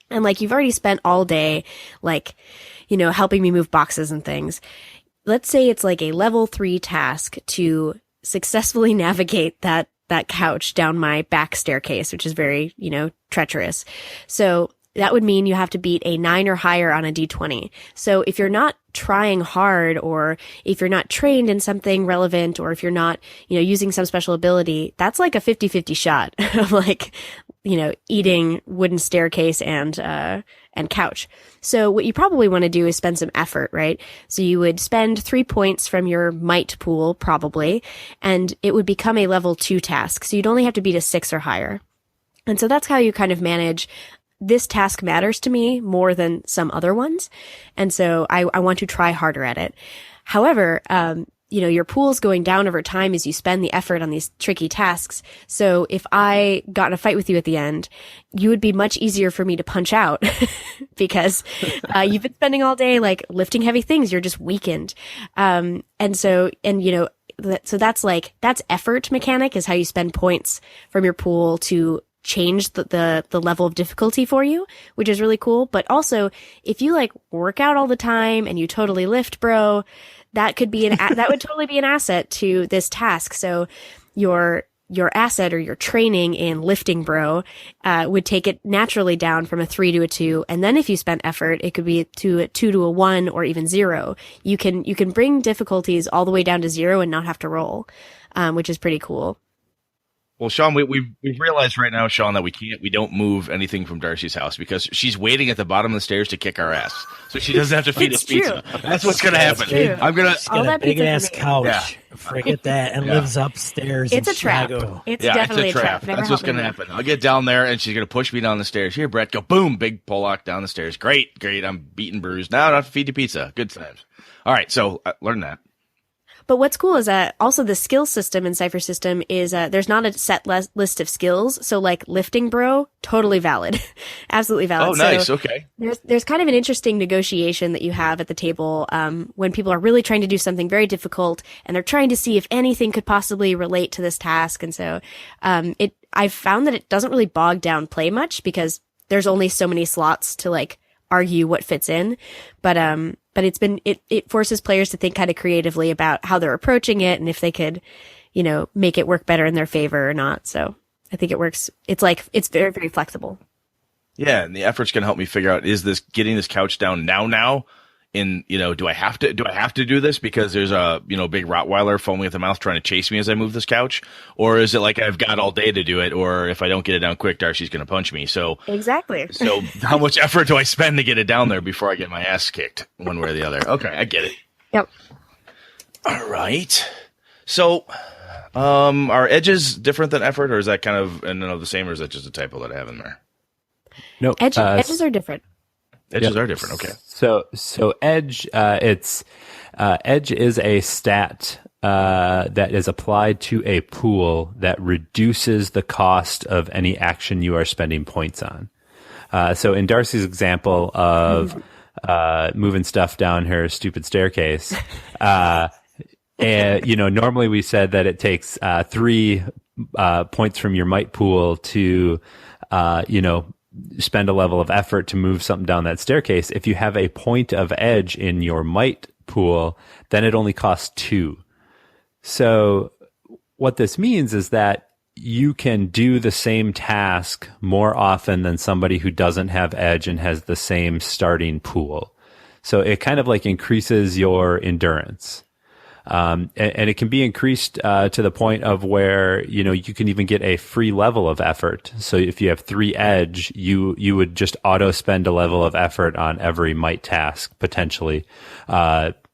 and like you've already spent all day, like, helping me move boxes and things. Let's say it's like a level 3 task to successfully navigate that couch down my back staircase, which is very, treacherous. So that would mean you have to beat a 9 or higher on a D20. So if you're not trying hard, or if you're not trained in something relevant, or if you're not, using some special ability, that's like a 50-50 shot of like, eating wooden staircase and couch. So what you probably want to do is spend some effort, right? So you would spend 3 points from your might pool, probably, and it would become a level 2 task. So you'd only have to beat a 6 or higher. And so that's how you kind of manage, this task matters to me more than some other ones. And so I want to try harder at it. However, your pool's going down over time as you spend the effort on these tricky tasks. So if I got in a fight with you at the end, you would be much easier for me to punch out because you've been spending all day like lifting heavy things. You're just weakened. So that's effort mechanic, is how you spend points from your pool to change the level of difficulty for you, which is really cool. But also, if you like work out all the time and you totally lift, bro, that could be that would totally be an asset to this task. So your asset, or your training in lifting, bro, would take it naturally down from a 3 to a 2. And then if you spent effort, it could be a 2 to a 1 or even 0. You can bring difficulties all the way down to 0 and not have to roll, which is pretty cool. Well, Sean, we've realized right now, Sean, that we don't move anything from Darcy's house because she's waiting at the bottom of the stairs to kick our ass. So she doesn't have to feed us pizza. That's what's going to happen. I'm going to get a big ass couch. Yeah. Forget that. And lives upstairs. It's a trap. It's definitely it's a trap. That's what's going to happen. I'll get down there and she's going to push me down the stairs. Here, Brett, go boom, big Pollock down the stairs. Great. I'm beaten, bruised. Now I don't have to feed you pizza. Good times. All right. So learn that. But what's cool is that also the skill system in Cypher System is there's not a set list of skills. So like lifting, bro, totally valid. Absolutely valid. Oh, nice. So okay. There's kind of an interesting negotiation that you have at the table when people are really trying to do something very difficult and they're trying to see if anything could possibly relate to this task. And so I've found that it doesn't really bog down play much because there's only so many slots to like argue what fits in. But it forces players to think kind of creatively about how they're approaching it and if they could, make it work better in their favor or not. So I think it works. It's very, very flexible. Yeah. And the effort's going to help me figure out, is this getting this couch down now? Do I have to do this because there's a, big Rottweiler foaming at the mouth trying to chase me as I move this couch? Or is it like I've got all day to do it? Or if I don't get it down quick, Darcy's going to punch me. So exactly. So how much effort do I spend to get it down there before I get my ass kicked one way or the other? Okay. I get it. Yep. All right. So, are edges different than effort, or is that kind of the same, or is that just a typo that I have in there? No, edges are different. Edges are different. Okay. So edge, edge is a stat that is applied to a pool that reduces the cost of any action you are spending points on. So in Darcy's example of moving stuff down her stupid staircase, and normally we said that it takes 3 points from your might pool to spend a level of effort to move something down that staircase. If you have a point of edge in your might pool, then it only costs 2. So what this means is that you can do the same task more often than somebody who doesn't have edge and has the same starting pool. So it kind of like increases your endurance. And it can be increased to the point of where, you can even get a free level of effort. So if you have 3 edge, you would just auto spend a level of effort on every might task, potentially.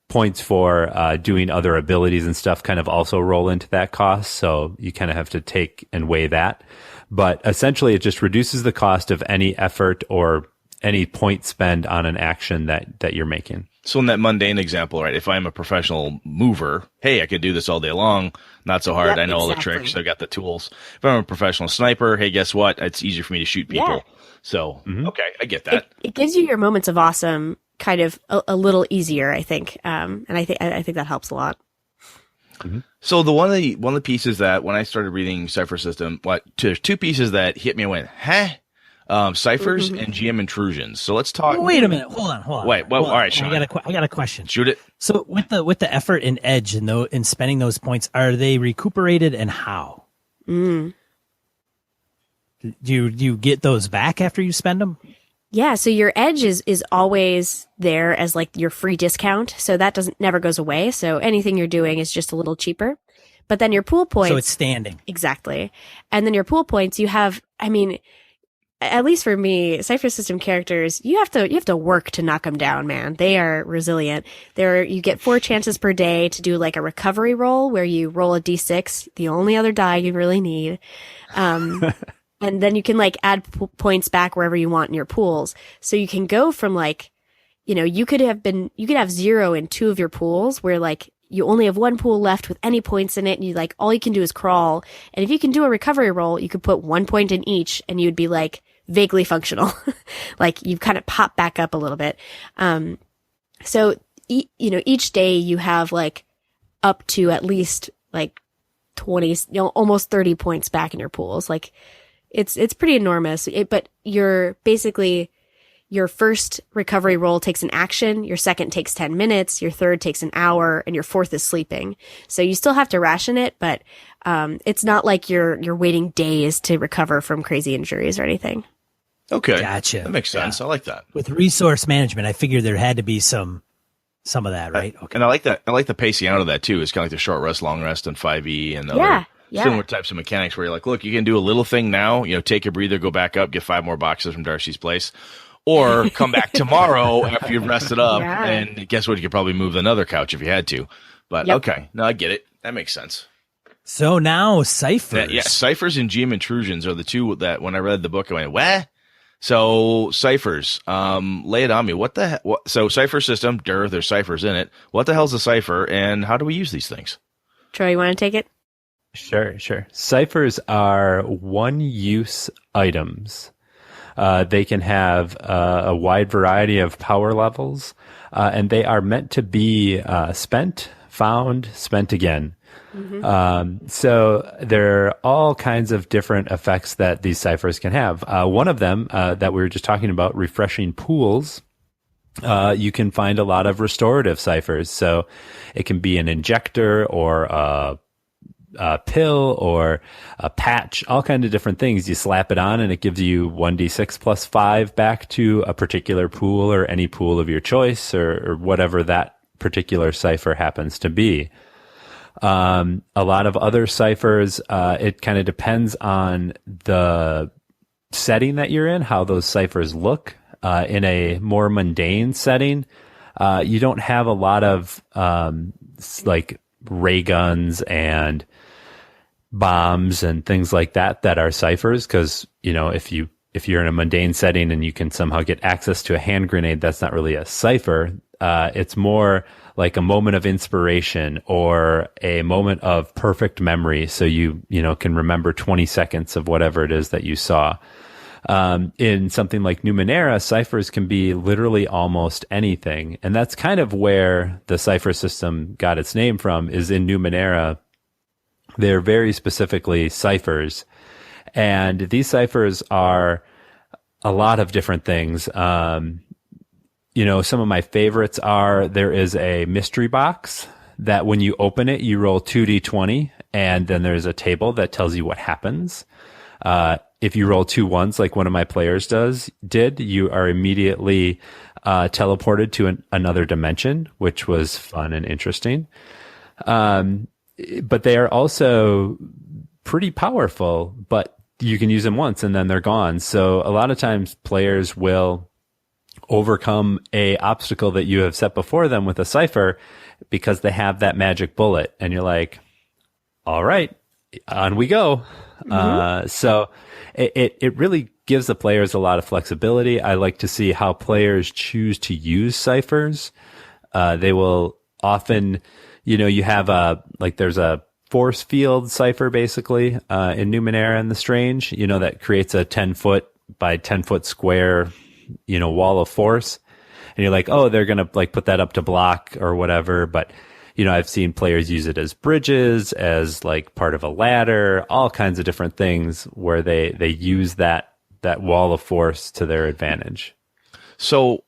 Points for doing other abilities and stuff kind of also roll into that cost. So you kind of have to take and weigh that. But essentially, it just reduces the cost of any effort or any point spend on an action that you're making. So in that mundane example, right, if I'm a professional mover, hey, I could do this all day long. Not so hard. Yep, I know all the exactly. tricks. I've got the tools. If I'm a professional sniper, hey, guess what? It's easier for me to shoot people. Yeah. So, okay, I get that. It gives you your moments of awesome kind of a little easier, I think. And I think that helps a lot. So one of the pieces that when I started reading Cypher System, there's 2 pieces that hit me and went, huh? Cyphers and GM intrusions. So let's talk. Wait a minute. Hold on. Wait, well, Hold all on. right, Sean. I got a question. Shoot it. So with the effort and edge in spending those points, are they recuperated and how? Do you get those back after you spend them? Yeah, so your edge is always there as like your free discount. So that never goes away. So anything you're doing is just a little cheaper. But then your pool points. So it's standing. Exactly. And then your pool points, you have, I mean, at least for me, Cypher System characters, you have to work to knock them down, man. They are resilient. You get 4 chances per day to do like a recovery roll where you roll a d6, the only other die you really need. And then you can like add points back wherever you want in your pools. So you can go from like, you could have 0 in 2 of your pools where like you only have 1 pool left with any points in it. And all you can do is crawl. And if you can do a recovery roll, you could put 1 point in each and you'd be like vaguely functional. Like you kind of pop back up a little bit. So, each day you have like up to at least like 20, almost 30 points back in your pools. Like, it's pretty enormous, but your first recovery roll takes an action, your second takes 10 minutes, your third takes an hour, and your fourth is sleeping. So you still have to ration it, but it's not like you're waiting days to recover from crazy injuries or anything. Okay. Gotcha. That makes sense. Yeah. I like that. With resource management, I figured there had to be some of that, right? Okay. And I like that. I like the pacing out of that too. It's kind of like the short rest, long rest, and 5e and other similar types of mechanics where you're like, look, you can do a little thing now, take a breather, go back up, get 5 more boxes from Darcy's place, or come back tomorrow after you've rested up, and guess what? You could probably move another couch if you had to. But okay, no, I get it. That makes sense. So now ciphers. Cyphers and GM intrusions are the 2 that when I read the book, I went, what? So ciphers, lay it on me. What the heck? So Cypher System, there's ciphers in it. What the hell's a cipher, and how do we use these things? Troy, you want to take it? Sure. Ciphers are one-use items. They can have a wide variety of power levels, and they are meant to be spent, found, spent again. So there are all kinds of different effects that these ciphers can have. One of them that we were just talking about, refreshing pools. You can find a lot of restorative ciphers. So it can be an injector or a pill or a patch, all kinds of different things. You slap it on and it gives you 1d6 plus 5 back to a particular pool or any pool of your choice or whatever that particular cipher happens to be. A lot of other ciphers, it kind of depends on the setting that you're in, how those ciphers look. In a more mundane setting, you don't have a lot of like ray guns and bombs and things like that are ciphers, because if you're in a mundane setting and you can somehow get access to a hand grenade, that's not really a cipher. It's more like a moment of inspiration or a moment of perfect memory, so you can remember 20 seconds of whatever it is that you saw. In something like Numenera, ciphers can be literally almost anything. And that's kind of where the Cypher System got its name from, is in Numenera. They're very specifically ciphers. And these ciphers are a lot of different things. Some of my favorites are, there is a mystery box that when you open it, you roll 2d20 and then there's a table that tells you what happens. If you roll 2 ones, like one of my players did, you are immediately teleported to another dimension, which was fun and interesting. But they are also pretty powerful, but you can use them once and then they're gone. So a lot of times players will overcome a obstacle that you have set before them with a Cypher because they have that magic bullet, and you're like, all right, on we go. So it really gives the players a lot of flexibility. I like to see how players choose to use ciphers. They will often, you have there's a force field cipher basically, in Numenera and the Strange, that creates a 10-foot by 10-foot square, wall of force. And you're like, oh, they're going to put that up to block or whatever. But, I've seen players use it as bridges, as part of a ladder, all kinds of different things where they use that wall of force to their advantage. So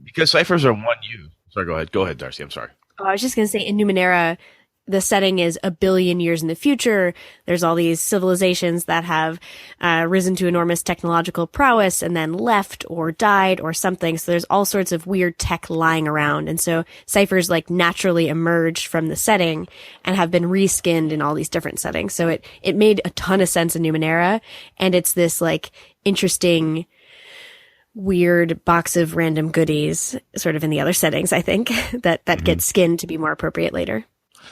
because ciphers are one use. Sorry, go ahead, Darcy. I'm sorry. Oh, I was just going to say, in Numenera, the setting is 1 billion years in the future. There's all these civilizations that have risen to enormous technological prowess and then left or died or something. So there's all sorts of weird tech lying around. And so ciphers naturally emerged from the setting and have been reskinned in all these different settings. So it made a ton of sense in Numenera. And it's this interesting, weird box of random goodies sort of in the other settings, I think, that gets skinned to be more appropriate later.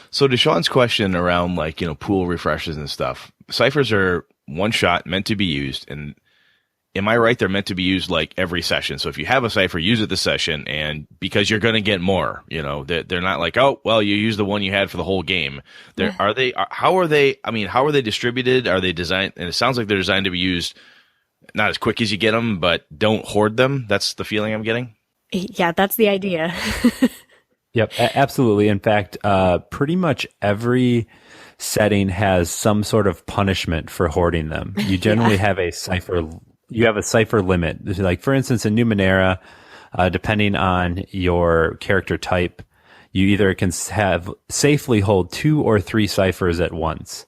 So to Sean's question around pool refreshes and stuff, ciphers are one shot, meant to be used. And am I right? They're meant to be used every session. So if you have a cipher, use it this session, and because you're going to get more, they're not oh, well, you use the one you had for the whole game. How are they distributed? Are they designed? And it sounds like they're designed to be used not as quick as you get them, but don't hoard them. That's the feeling I'm getting. Yeah, that's the idea. Yep, absolutely. In fact, pretty much every setting has some sort of punishment for hoarding them. You generally have a cipher. You have a cipher limit. For instance, in Numenera, depending on your character type, you either can safely hold 2 or 3 ciphers at once.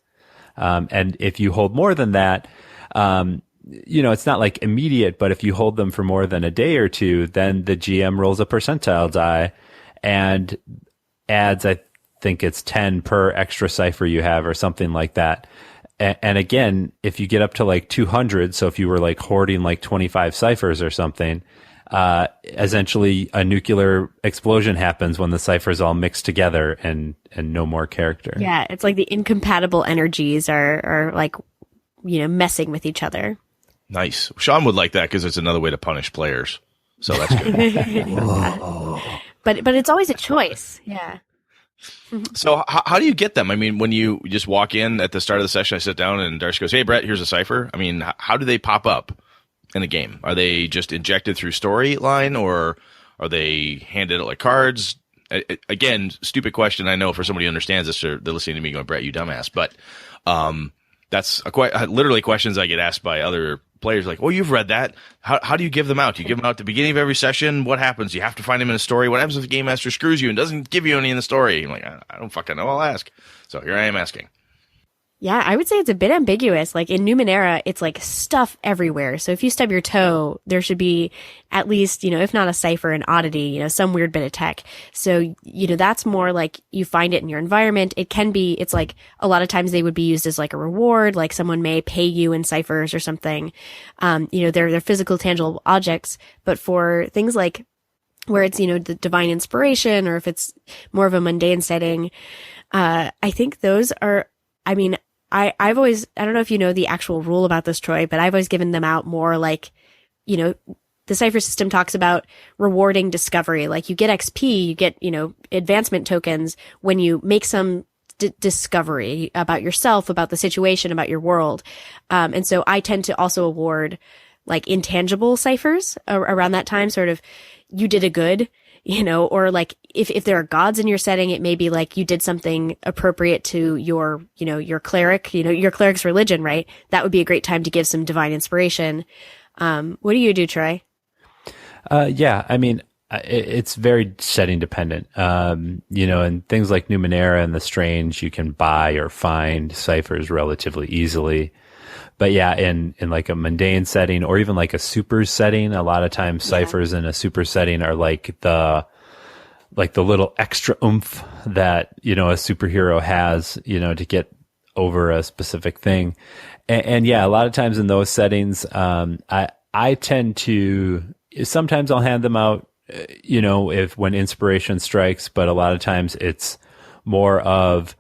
And if you hold more than that, it's not immediate, but if you hold them for more than a day or two, then the GM rolls a percentile die and adds, I think it's 10 per extra cipher you have or something like that. And again, if you get up to 200, so if you were hoarding 25 ciphers or something, essentially a nuclear explosion happens when the ciphers all mix together and no more character. Yeah, it's the incompatible energies are messing with each other. Nice. Sean would like that because it's another way to punish players. So that's good. But it's always a choice. Yeah. So how do you get them? I mean, when you just walk in at the start of the session, I sit down and Darcy goes, "Hey, Brett, here's a cipher." I mean, how do they pop up in a game? Are they just injected through storyline, or are they handed out like cards? Again, stupid question. I know for somebody who understands this, or they're listening to me going, "Brett, you dumbass." But that's literally questions I get asked by other players. Like, "Oh, you've read that. How do you give them out? Do you give them out at the beginning of every session? What happens? You have to find them in a story. What happens if the game master screws you and doesn't give you any in the story?" I'm like, I don't fucking know. I'll ask. So here I am asking. Yeah, I would say it's a bit ambiguous. In Numenera, it's stuff everywhere. So if you stub your toe, there should be at least, if not a cipher, an oddity, some weird bit of tech. So, that's more you find it in your environment. It can be, it's a lot of times they would be used as a reward, someone may pay you in ciphers or something. They're physical, tangible objects. But for things where it's, the divine inspiration, or if it's more of a mundane setting, I think those are, I've always, I don't know if you know the actual rule about this, Troy, but I've always given them out more the Cypher system talks about rewarding discovery. You get XP, you get, advancement tokens when you make some discovery about yourself, about the situation, about your world. And so I tend to also award intangible ciphers around that time, sort of, you did a good, or if there are gods in your setting, it may be you did something appropriate to your, your cleric, your cleric's religion, right? That would be a great time to give some divine inspiration. What do you do, Troy? Yeah, it's very setting dependent. And things like Numenera and the Strange, you can buy or find ciphers relatively easily. But yeah, in like a mundane setting or even like a super setting, a lot of times ciphers in a super setting are like the little extra oomph that, a superhero has, to get over a specific thing. And yeah, a lot of times in those settings, I tend to, sometimes I'll hand them out, when inspiration strikes, but a lot of times it's more of,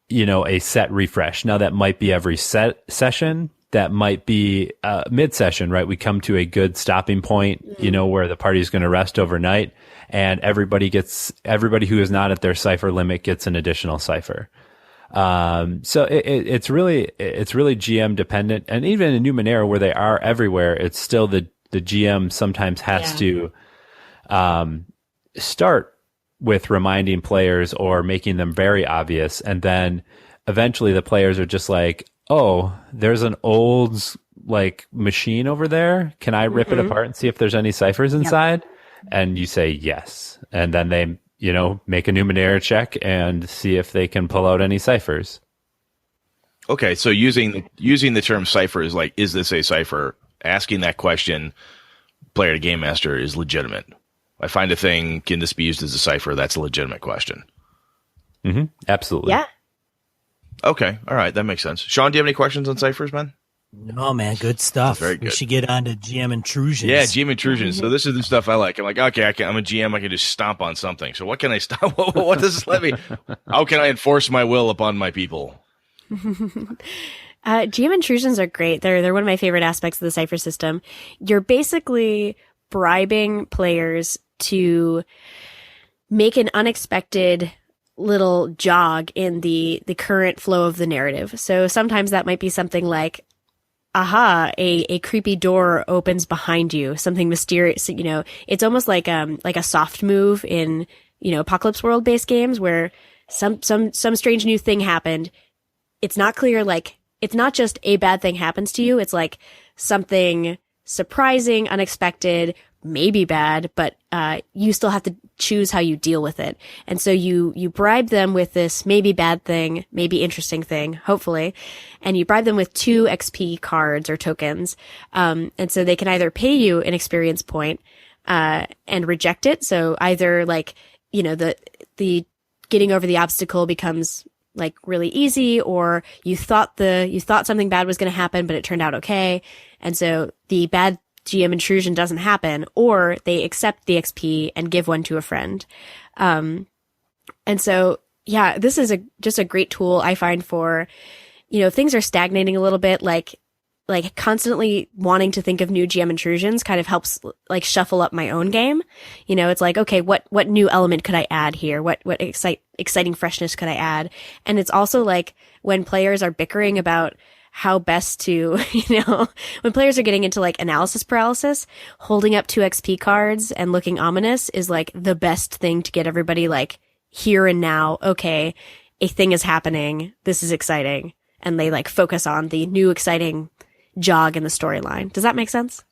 a set refresh. Now that might be every session, that might be mid session, right? We come to a good stopping point, where the party's going to rest overnight, and everybody who is not at their cipher limit gets an additional cipher. So it's really GM dependent. And even in Numenera, where they are everywhere, it's still the GM sometimes has to start with reminding players or making them very obvious. And then eventually the players are just like, oh, there's an old machine over there. Can I rip it apart and see if there's any ciphers inside? And you say yes. And then they, make a Numenera check and see if they can pull out any ciphers. Okay. So using the term cipher is like, is this a cipher? Asking that question, player to game master, is legitimate. I find a thing, can this be used as a cipher? That's a legitimate question. Mm-hmm. Absolutely. Yeah. Okay. All right. That makes sense. Sean, do you have any questions on ciphers, man? No, man. Good stuff. Very good. We should get on to GM intrusions. Yeah, GM intrusions. So this is the stuff I like. I'm like, okay, I'm a GM. I can just stomp on something. So what can I stop? What does this let me? How can I enforce my will upon my people? GM intrusions are great. They're one of my favorite aspects of the Cypher system. You're basically bribing players to make an unexpected little jog in the current flow of the narrative. So sometimes that might be something like, aha, a creepy door opens behind you, something mysterious. It's almost like a soft move in, Apocalypse World based games where some strange new thing happened. It's not clear, it's not just a bad thing happens to you. It's like something surprising, unexpected, maybe bad, but you still have to choose how you deal with it. And so you bribe them with this maybe bad thing, maybe interesting thing, hopefully, and you bribe them with 2 XP cards or tokens. And so they can either pay you an experience point and reject it. So either the getting over the obstacle becomes really easy, or you thought something bad was going to happen, but it turned out okay. And so the bad GM intrusion doesn't happen, or they accept the XP and give one to a friend. And so, yeah, this is just a great tool I find for, things are stagnating a little bit, like constantly wanting to think of new GM intrusions kind of helps shuffle up my own game. It's like, okay, what new element could I add here? What exciting freshness could I add? And it's also like when players are bickering about how best to, when players are getting into analysis paralysis, holding up 2 XP cards and looking ominous is the best thing to get everybody here and now. Okay, a thing is happening. This is exciting. And they focus on the new exciting jog in the storyline. Does that make sense?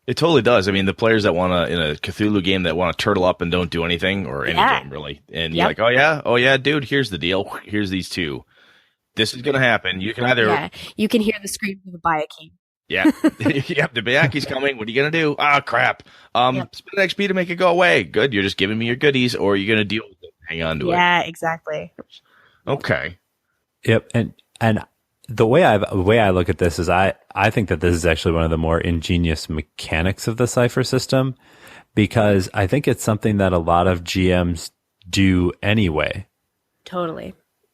It totally does. I mean, the players that want to, in a Cthulhu game, that want to turtle up and don't do anything, or any game really. And you're like, oh yeah, dude, here's the deal. Here's these 2. This is going to happen. You can either... Yeah, you can hear the screams of the Bayaki. Yeah. Yep, the Bayaki's coming. What are you going to do? Ah, crap. Spend XP to make it go away. Good. You're just giving me your goodies, or you're going to deal with it. Hang on to it. Yeah, exactly. Okay. Yep. And the way I look at this is I think that this is actually one of the more ingenious mechanics of the Cypher system, because I think it's something that a lot of GMs do anyway. Totally.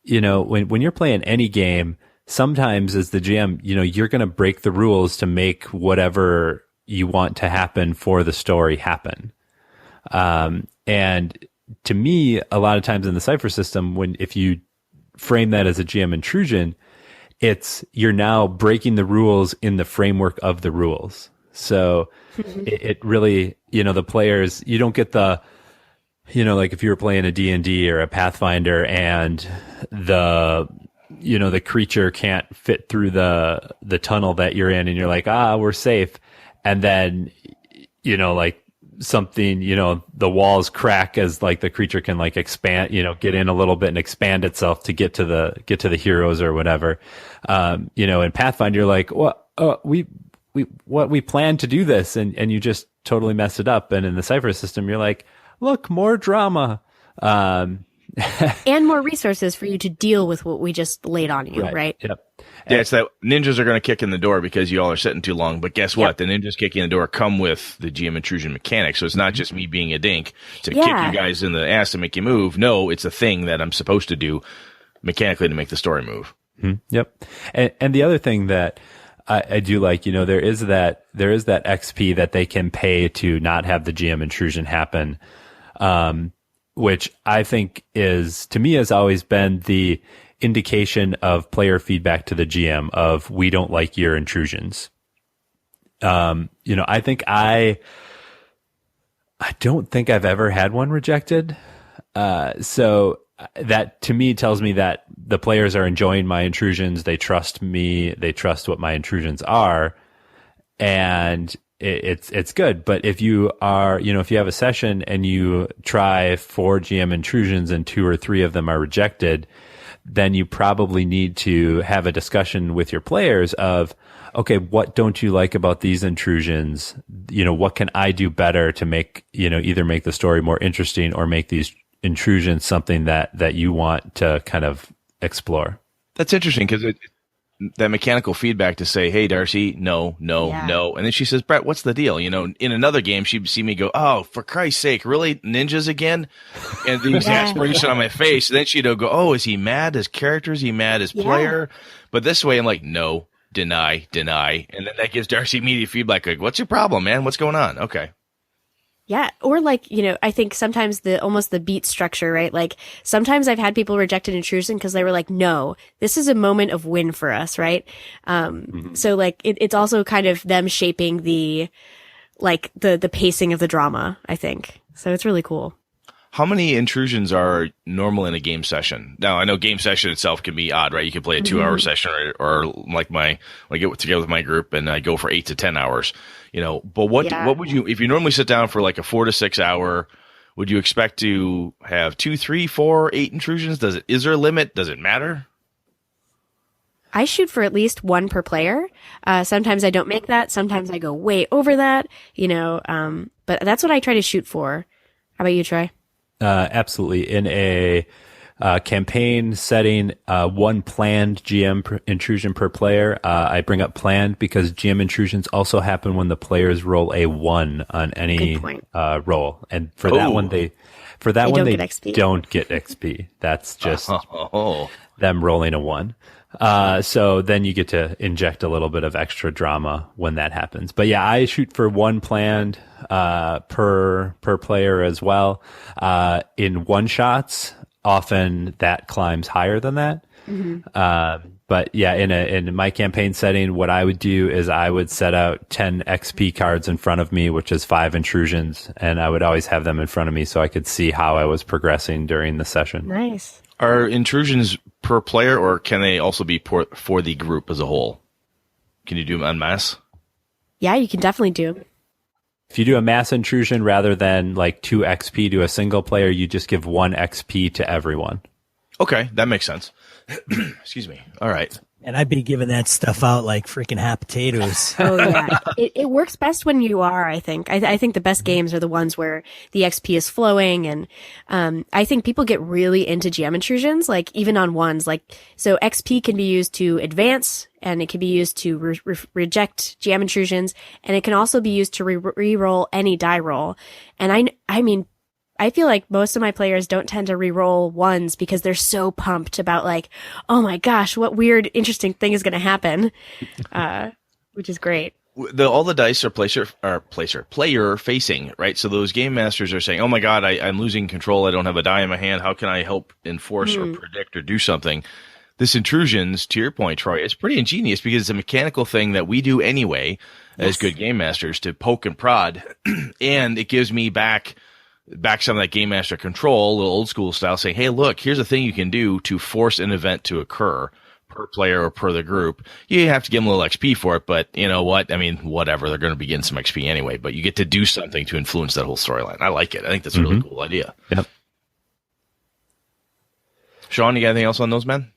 When you're playing any game, sometimes as the GM, you're going to break the rules to make whatever you want to happen for the story happen. And to me, a lot of times in the Cypher system, if you frame that as a GM intrusion, you're now breaking the rules in the framework of the rules. So it really, the players, you don't get the, if you were playing a D&D or a Pathfinder and the creature can't fit through the tunnel that you're in, and you're like, we're safe. And then, something, the walls crack as like the creature can like expand, get in a little bit and expand itself to get to the heroes or whatever. In Pathfinder, you're like, we planned to do this and you just totally messed it up. And in the Cypher system, you're like, look, more drama. And more resources for you to deal with what we just laid on you, right? Yep. Yeah, it's that ninjas are going to kick in the door because you all are sitting too long. But guess what? The ninjas kicking in the door come with the GM intrusion mechanic. So it's not just me being a dink to kick you guys in the ass to make you move. No, it's a thing that I'm supposed to do mechanically to make the story move. Mm-hmm. Yep. And the other thing that I do like, there is that XP that they can pay to not have the GM intrusion happen. Which I think to me has always been the indication of player feedback to the GM of, we don't like your intrusions. I think I don't think I've ever had one rejected. So that to me tells me that the players are enjoying my intrusions. They trust me. They trust what my intrusions are. And it's good. But if you are, if you have a session and you try 4 GM intrusions and 2 or 3 of them are rejected, then you probably need to have a discussion with your players of, okay, what don't you like about these intrusions? What can I do better to make, either make the story more interesting or make these intrusions something that you want to kind of explore? That's interesting because that mechanical feedback to say, hey, Darcy, no. And then she says, Brett, what's the deal? In another game, she'd see me go, oh, for Christ's sake, really? Ninjas again? And the exasperation on my face. And then she'd go, oh, is he mad as character? Is he mad as player? But this way, I'm like, no, deny. And then that gives Darcy immediate feedback. Like, what's your problem, man? What's going on? Okay. Yeah. Or like, I think sometimes almost the beat structure, right? Like sometimes I've had people reject an intrusion because they were like, no, this is a moment of win for us, right? So like it's also kind of them shaping the pacing of the drama, I think. So it's really cool. How many intrusions are normal in a game session? Now, I know game session itself can be odd, right? You can play a 2-hour session or like when I get together with my group and I go for 8 to 10 hours, but what would you, if you normally sit down for like a 4 to 6 hour, would you expect to have 2, 3, 4, 8 intrusions? Is there a limit? Does it matter? I shoot for at least 1 per player. Sometimes I don't make that. Sometimes I go way over that, but that's what I try to shoot for. How about you, Troy? Absolutely. In a campaign setting, 1 planned GM intrusion per player. I bring up planned because GM intrusions also happen when the players roll a 1 on any roll, and for that one they don't get XP. That's just them rolling a 1. So then you get to inject a little bit of extra drama when that happens. But yeah, I shoot for 1 planned per player as well. In one shots, often that climbs higher than that. But yeah, in my campaign setting, what I would do is I would set out 10 XP cards in front of me, which is 5 intrusions, and I would always have them in front of me so I could see how I was progressing during the session. Nice. Are intrusions per player, or can they also be for the group as a whole? Can you do them en masse? Yeah, you can definitely do. If you do a mass intrusion rather than like 2 XP to a single player, you just give 1 XP to everyone. Okay, that makes sense. Excuse me. All right. And I'd be giving that stuff out like freaking hot potatoes. Oh yeah, it works best when you are. I think. I think the best games are the ones where the XP is flowing, and I think people get really into GM intrusions, like even on ones. Like so, XP can be used to advance, and it can be used to reject GM intrusions, and it can also be used to re-roll any die roll. And I mean. I feel like most of my players don't tend to re-roll 1s because they're so pumped about like, oh my gosh, what weird, interesting thing is going to happen, which is great. All the dice are player facing, right? So those game masters are saying, oh my God, I'm losing control. I don't have a die in my hand. How can I help enforce or predict or do something? This intrusions, to your point, Troy, it's pretty ingenious because it's a mechanical thing that we do anyway as good game masters to poke and prod. And it gives me back some of that game master control, a little old school style, saying, hey, look, here's a thing you can do to force an event to occur per player or per the group. You have to give them a little XP for it, but you know what? I mean, whatever. They're going to be getting some XP anyway, but you get to do something to influence that whole storyline. I like it. I think that's a really cool idea. Yep. Sean, you got anything else on those, man?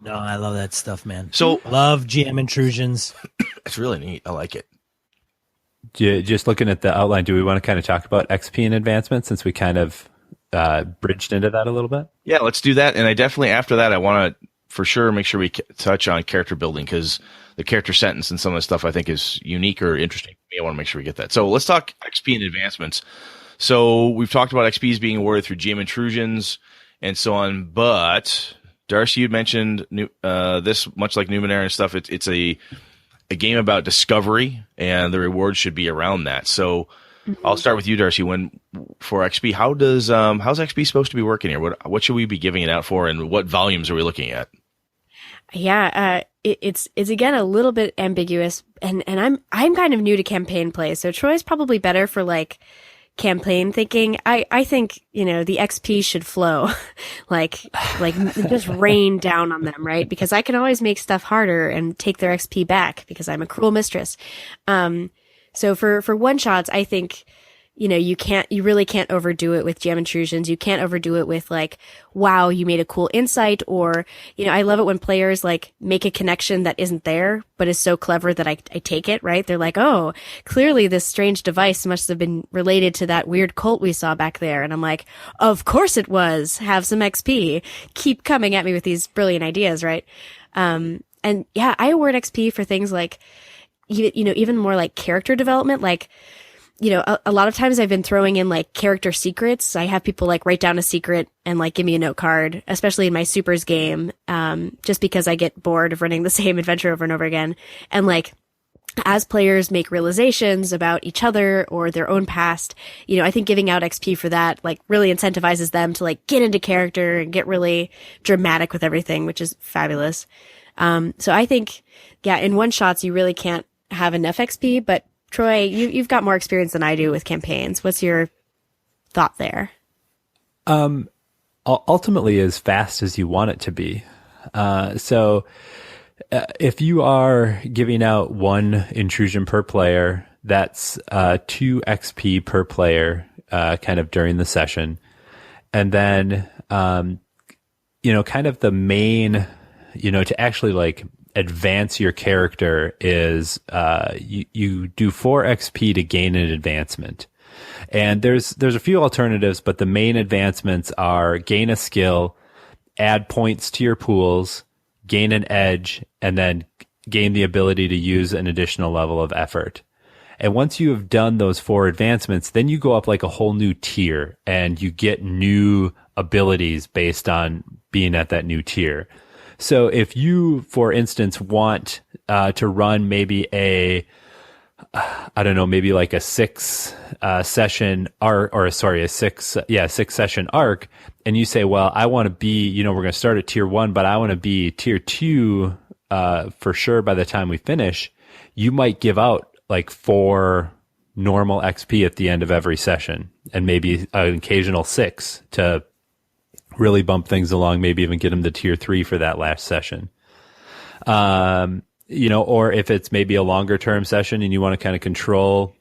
No, I love that stuff, man. So love GM intrusions. it's really neat. I like it. Just looking at the outline, do we want to kind of talk about XP and advancement since we kind of bridged into that a little bit? Yeah, let's do that. And I definitely, after that, I want to for sure make sure we touch on character building because the character sentence and some of the stuff I think is unique or interesting to me. I want to make sure we get that. So let's talk XP and advancements. So we've talked about XPs being awarded through GM intrusions and so on, but Darcy, you mentioned this, much like Numenera and stuff, it's a game about discovery, and the reward should be around that. So I'll start with you, Darcy. For XP, how's XP supposed to be working here? What should we be giving it out for, and what volumes are we looking at? Yeah, it's again a little bit ambiguous, and I'm kind of new to campaign play, so Troy's probably better for like campaign thinking. I think, the XP should flow, like just rain down on them, right? Because I can always make stuff harder and take their XP back because I'm a cruel mistress. So for one shots, I think, you really can't overdo it with GM intrusions. You can't overdo it with like, wow, you made a cool insight, or, I love it when players like make a connection that isn't there, but is so clever that I take it, right? They're like, oh, clearly this strange device must have been related to that weird cult we saw back there. And I'm like, of course it was. Have some XP. Keep coming at me with these brilliant ideas, right? And yeah, I award XP for things like, even more like character development, like, a lot of times I've been throwing in like character secrets. I have people like write down a secret and like give me a note card, especially in my supers game, just because I get bored of running the same adventure over and over again. And like, as players make realizations about each other or their own past, I think giving out XP for that like really incentivizes them to like get into character and get really dramatic with everything, which is fabulous. So I think, yeah, in one shots, you really can't have enough XP, but Troy, you've got more experience than I do with campaigns. What's your thought there? Ultimately, as fast as you want it to be. So if you are giving out one intrusion per player, that's 2 XP per player, kind of during the session. And then, kind of the main, to actually like advance your character is you do 4 XP to gain an advancement. And there's a few alternatives, but the main advancements are gain a skill, add points to your pools, gain an edge, and then gain the ability to use an additional level of effort. And once you have done those 4 advancements, then you go up like a whole new tier and you get new abilities based on being at that new tier. So if you, for instance, want to run maybe maybe like a 6 session arc, or sorry, a 6 session arc, and you say, well, I want to be, we're going to start at tier 1, but I want to be tier 2 for sure by the time we finish, you might give out like 4 normal XP at the end of every session, and maybe an occasional 6 to really bump things along, maybe even get them to tier 3 for that last session. Or if it's maybe a longer term session and you want to kind of control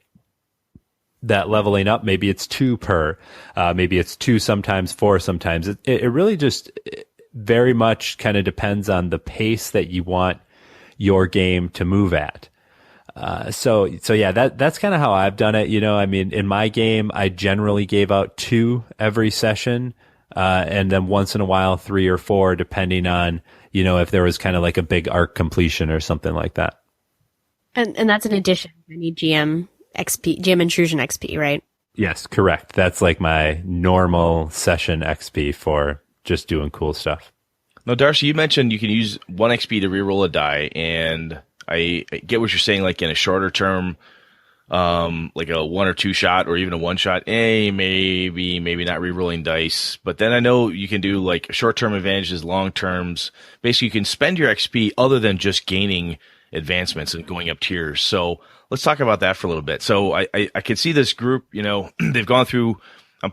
that leveling up, maybe it's 2 per, maybe it's 2, sometimes 4, sometimes. It really just very much kind of depends on the pace that you want your game to move at. So yeah, that's kind of how I've done it. In my game, I generally gave out 2 every session. And then once in a while, 3 or 4, depending on, if there was kind of like a big arc completion or something like that. And that's an addition. I need GM XP, GM intrusion XP, right? Yes, correct. That's like my normal session XP for just doing cool stuff. Now, Darcy, you mentioned you can use 1 XP to reroll a die, and I get what you're saying, like in a shorter term, like a 1 or 2 shot, or even a 1 shot, maybe not re-rolling dice. But then I know you can do like short-term advantages, long terms. Basically, you can spend your XP other than just gaining advancements and going up tiers. So let's talk about that for a little bit. So I can see this group, they've gone through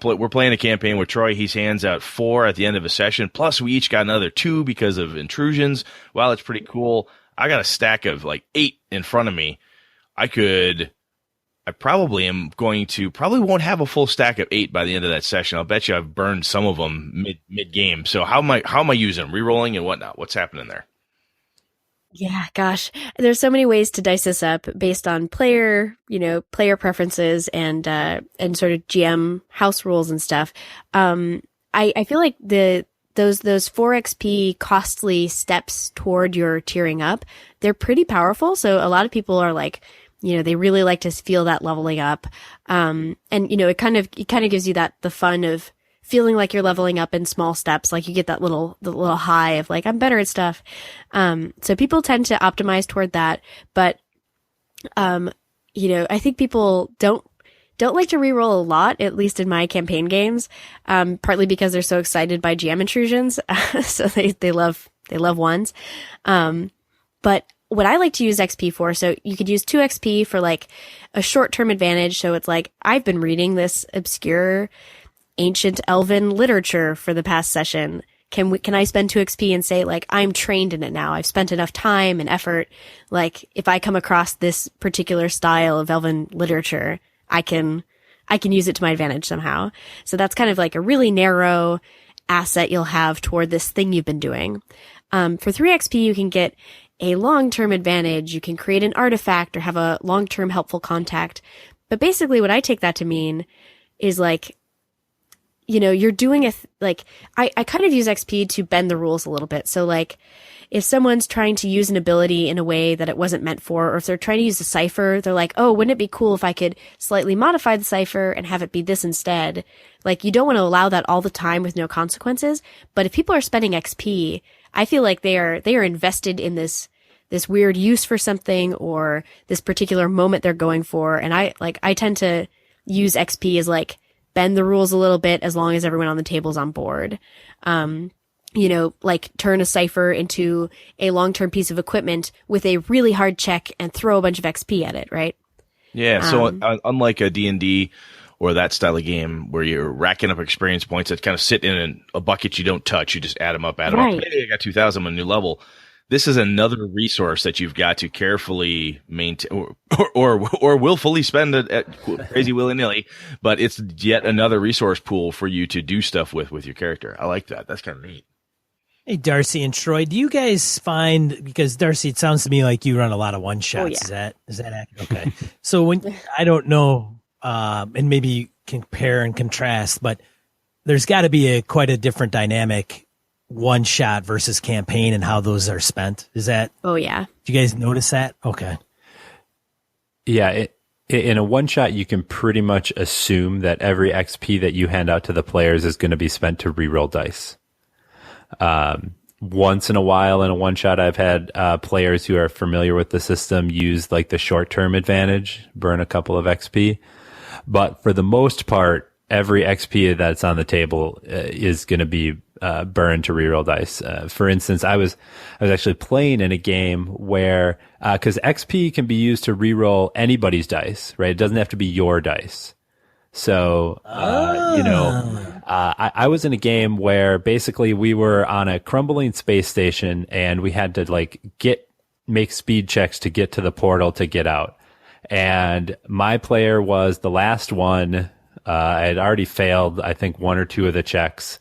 we're playing a campaign with Troy. He hands out 4 at the end of a session. Plus, we each got another 2 because of intrusions. Wow, it's pretty cool. I got a stack of like 8 in front of me. I probably won't have a full stack of 8 by the end of that session. I'll bet you I've burned some of them mid game. So how am I using them? Rerolling and whatnot? What's happening there? Yeah, gosh, there's so many ways to dice this up based on player preferences and sort of GM house rules and stuff. I feel like those 4 XP costly steps toward your tiering up, they're pretty powerful. So a lot of people are like, they really like to feel that leveling up. And it kind of gives you the fun of feeling like you're leveling up in small steps. Like you get the little high of like, I'm better at stuff. So people tend to optimize toward that. But, I think people don't like to reroll a lot, at least in my campaign games. Partly because they're so excited by GM intrusions. So they love ones. But what I like to use XP for, so you could use 2 XP for like a short-term advantage. So it's like, I've been reading this obscure ancient elven literature for the past session. Can I spend 2 XP and say like, I'm trained in it now. I've spent enough time and effort. Like if I come across this particular style of elven literature, I can use it to my advantage somehow. So that's kind of like a really narrow asset you'll have toward this thing you've been doing. For 3 XP, you can get a long-term advantage. You can create an artifact or have a long-term helpful contact. But basically what I take that to mean is like, you're doing I kind of use XP to bend the rules a little bit. So like if someone's trying to use an ability in a way that it wasn't meant for, or if they're trying to use a cipher, they're like, oh, wouldn't it be cool if I could slightly modify the cipher and have it be this instead? Like you don't want to allow that all the time with no consequences. But if people are spending XP, I feel like they are invested in this weird use for something or this particular moment they're going for. And I tend to use XP as like bend the rules a little bit as long as everyone on the table's on board. Like turn a cipher into a long-term piece of equipment with a really hard check and throw a bunch of XP at it, right? Yeah. So unlike a D&D or that style of game where you're racking up experience points that kind of sit in a bucket you don't touch, you just add them up. Right. Hey, I got 2,000 on a new level. This is another resource that you've got to carefully maintain or willfully spend it at crazy willy-nilly, but it's yet another resource pool for you to do stuff with your character. I like that. That's kind of neat. Hey, Darcy and Troy, do you guys find, because Darcy, it sounds to me like you run a lot of one-shots. Oh, yeah. Is that accurate? Okay. So I don't know, and maybe you compare and contrast, but there's got to be quite a different dynamic one shot versus campaign and how those are spent. Is that? Oh yeah. Do you guys notice that? Okay. Yeah. In a one shot, you can pretty much assume that every XP that you hand out to the players is going to be spent to reroll dice. Once in a while in a one shot, I've had players who are familiar with the system use like the short term advantage, burn a couple of XP. But for the most part, every XP that's on the table is going to be burned to reroll dice. For instance, I was actually playing in a game where, cause XP can be used to reroll anybody's dice, right? It doesn't have to be your dice. So, I was in a game where basically we were on a crumbling space station and we had to make speed checks to get to the portal to get out. And my player was the last one. I had already failed, I think, 1 or 2 of the checks.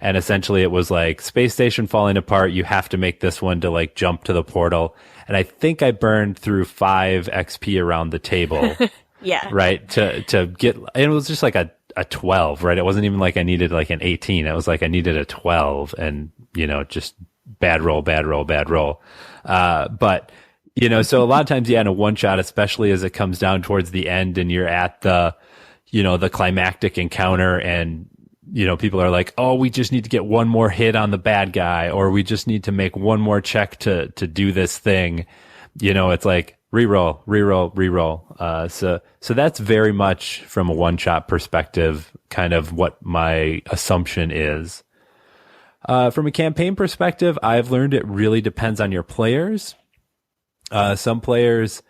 And essentially it was like space station falling apart. You have to make this one to like jump to the portal. And I think I burned through 5 XP around the table. Yeah. Right. To get, and it was just like a 12, right? It wasn't even like I needed like an 18. It was like I needed a 12 and, just bad roll. But, so a lot of times, in a one shot, especially as it comes down towards the end and you're at the climactic encounter and, people are like, oh, we just need to get one more hit on the bad guy, or we just need to make one more check to do this thing. It's like reroll. So that's very much from a one shot perspective, kind of what my assumption is. From a campaign perspective, I've learned it really depends on your players. Some players,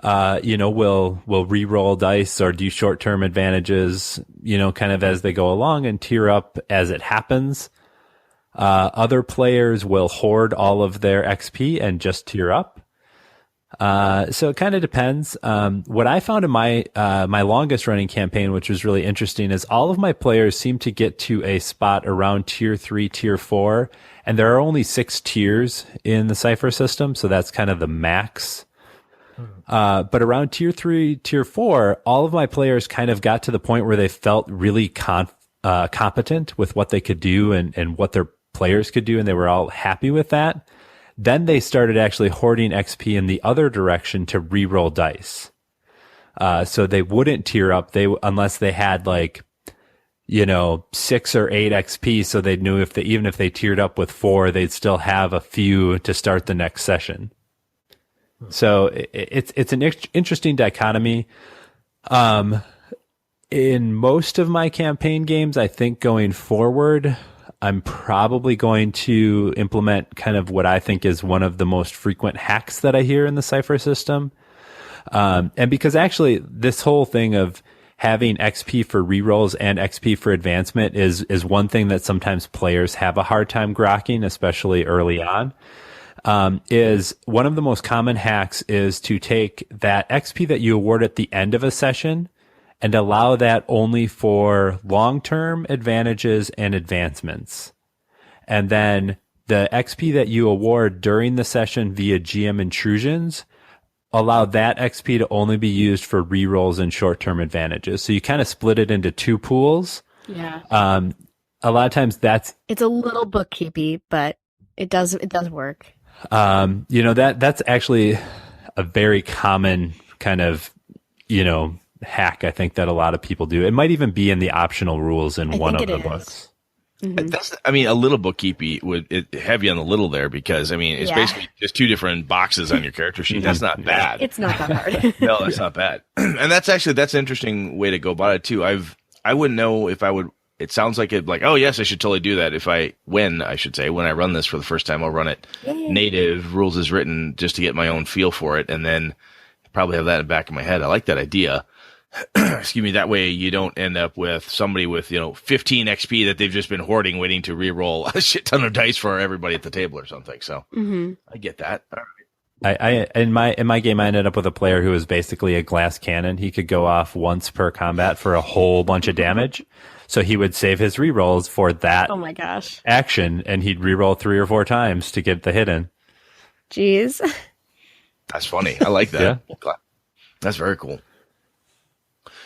will re-roll dice or do short-term advantages, kind of as they go along and tier up as it happens. Other players will hoard all of their XP and just tier up. So it kind of depends. What I found in my longest running campaign, which was really interesting, is all of my players seem to get to a spot around tier 3, tier 4, and there are only 6 tiers in the Cypher system. So that's kind of the max. But around tier 3, tier 4, all of my players kind of got to the point where they felt really competent with what they could do and what their players could do. And they were all happy with that. Then they started actually hoarding XP in the other direction to re-roll dice. So they wouldn't tier up unless they had 6 or 8 XP. So they knew even if they tiered up with 4, they'd still have a few to start the next session. So it's an interesting dichotomy. In most of my campaign games, I think going forward, I'm probably going to implement kind of what I think is one of the most frequent hacks that I hear in the Cypher system. And because actually this whole thing of having XP for rerolls and XP for advancement is one thing that sometimes players have a hard time grokking, especially early on. Is one of the most common hacks is to take that XP that you award at the end of a session and allow that only for long-term advantages and advancements. And then the XP that you award during the session via GM intrusions, allow that XP to only be used for rerolls and short-term advantages. So you kind of split it into 2 pools. Yeah. A lot of times it's a little bookkeepy, but it does work. That's actually a very common kind of, hack, I think, that a lot of people do. It might even be in the optional rules in one of the books. Mm-hmm. A little bookkeeping would have you on the little there because, it's basically just 2 different boxes on your character sheet. That's not bad. It's not that hard. No, that's not bad. And that's an interesting way to go about it too. I wouldn't know if I would. It sounds like oh yes, I should totally do that. When I run this for the first time, I'll run it native rules as written just to get my own feel for it. And then probably have that in the back of my head. I like that idea. Excuse me. That way you don't end up with somebody with, 15 XP that they've just been hoarding, waiting to re-roll a shit ton of dice for everybody at the table or something. So I get that. All right. In my game, I ended up with a player who was basically a glass cannon. He could go off once per combat for a whole bunch of damage. So he would save his rerolls for that oh my gosh. action, and he'd reroll 3 or 4 times to get the hit in. Jeez. That's funny. I like that. Yeah. That's very cool.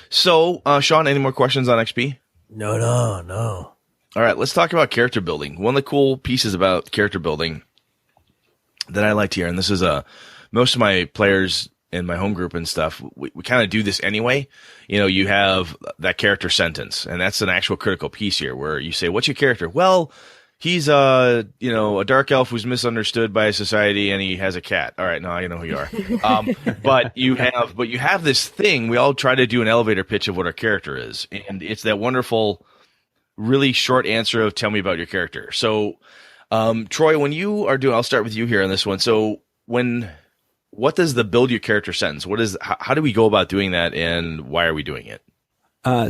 So, Sean, any more questions on XP? No. All right, let's talk about character building. One of the cool pieces about character building that I liked here, and this is most of my players in my home group and stuff, we kind of do this anyway. You have that character sentence, and that's an actual critical piece here where you say, what's your character? Well, he's a dark elf who's misunderstood by society and he has a cat. All right, now I know who you are. But you have this thing. We all try to do an elevator pitch of what our character is, and it's that wonderful, really short answer of tell me about your character. So, Troy, when you are doing, I'll start with you here on this one. So what does the build your character sentence? How do we go about doing that, and why are we doing it?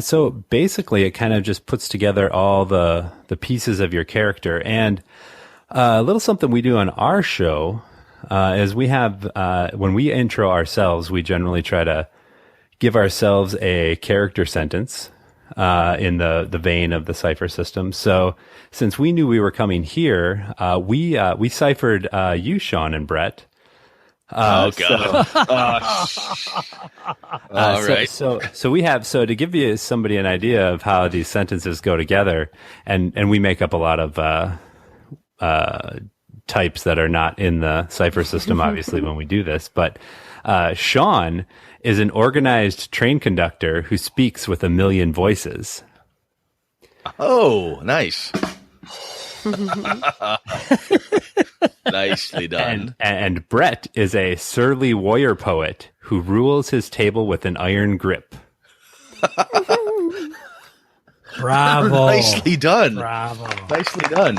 So basically, it kind of just puts together all the pieces of your character. And a little something we do on our show is we have, when we intro ourselves, we generally try to give ourselves a character sentence in the vein of the Cypher system. So since we knew we were coming here, we ciphered you, Sean and Brett. Oh God! All right. So we have to give you somebody an idea of how these sentences go together, and we make up a lot of types that are not in the Cypher system, obviously, when we do this. But Sean is an organized train conductor who speaks with a million voices. Oh, nice. Nicely done. And Brett is a surly warrior poet who rules his table with an iron grip. Bravo. Nicely done. Bravo. Nicely done.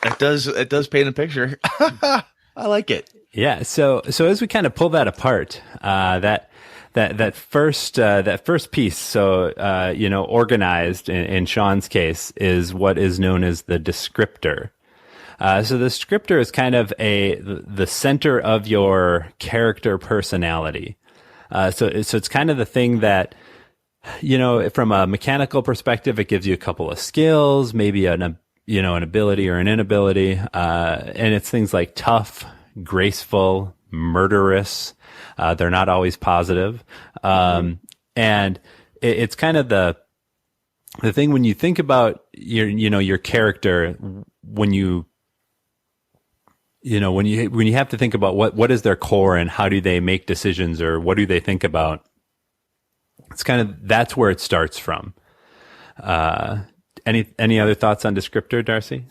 It does paint a picture. I like it. Yeah. So as we kind of pull that apart, that first piece, so, organized in Sean's case is what is known as the descriptor. So the descriptor is kind of the center of your character personality. So it's kind of the thing that, from a mechanical perspective, it gives you a couple of skills, maybe an ability or an inability. And it's things like tough, graceful, murderous. They're not always positive. And it's kind of the thing when you think about your character, when you have to think about what is their core and how do they make decisions or what do they think about, it's kind of, that's where it starts from. Any other thoughts on descriptor, Darcy?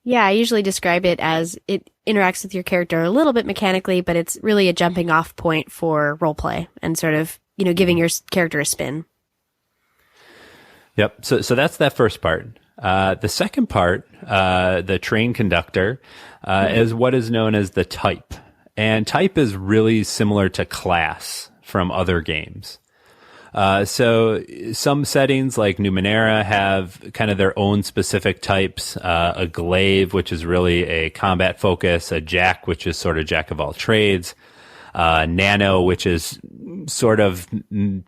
Yeah, I usually describe it as it interacts with your character a little bit mechanically, but it's really a jumping off point for roleplay and sort of, giving your character a spin. Yep. So that's that first part. The second part, the train conductor, is what is known as the type. And type is really similar to class from other games. So some settings like Numenera have kind of their own specific types, a glaive, which is really a combat focus, a jack, which is sort of jack of all trades, nano, which is sort of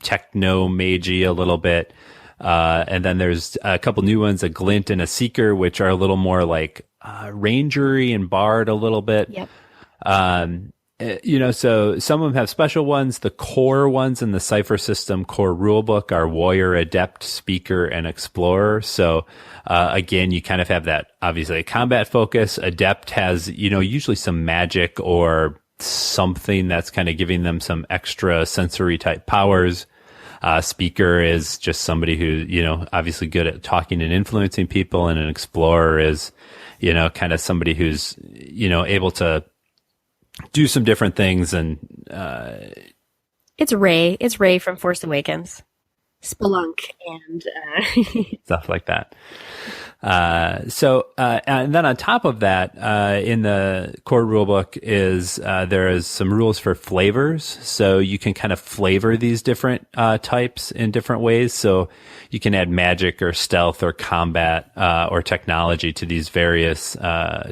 techno-magey a little bit. And then there's a couple new ones, a glint and a seeker, which are a little more like, rangery and bard a little bit. Yep. So some of them have special ones. The core ones in the Cypher System core rulebook are warrior, adept, speaker, and explorer. So, again, you kind of have that, obviously, a combat focus. Adept has, usually some magic or something that's kind of giving them some extra sensory type powers. Speaker is just somebody who, obviously good at talking and influencing people. And an explorer is, kind of somebody who's, able to do some different things. And it's Ray from Force Awakens, Spelunk, and stuff like that. And then on top of that, in the core rulebook there is some rules for flavors. So you can kind of flavor these different types in different ways. So you can add magic or stealth or combat or technology to these various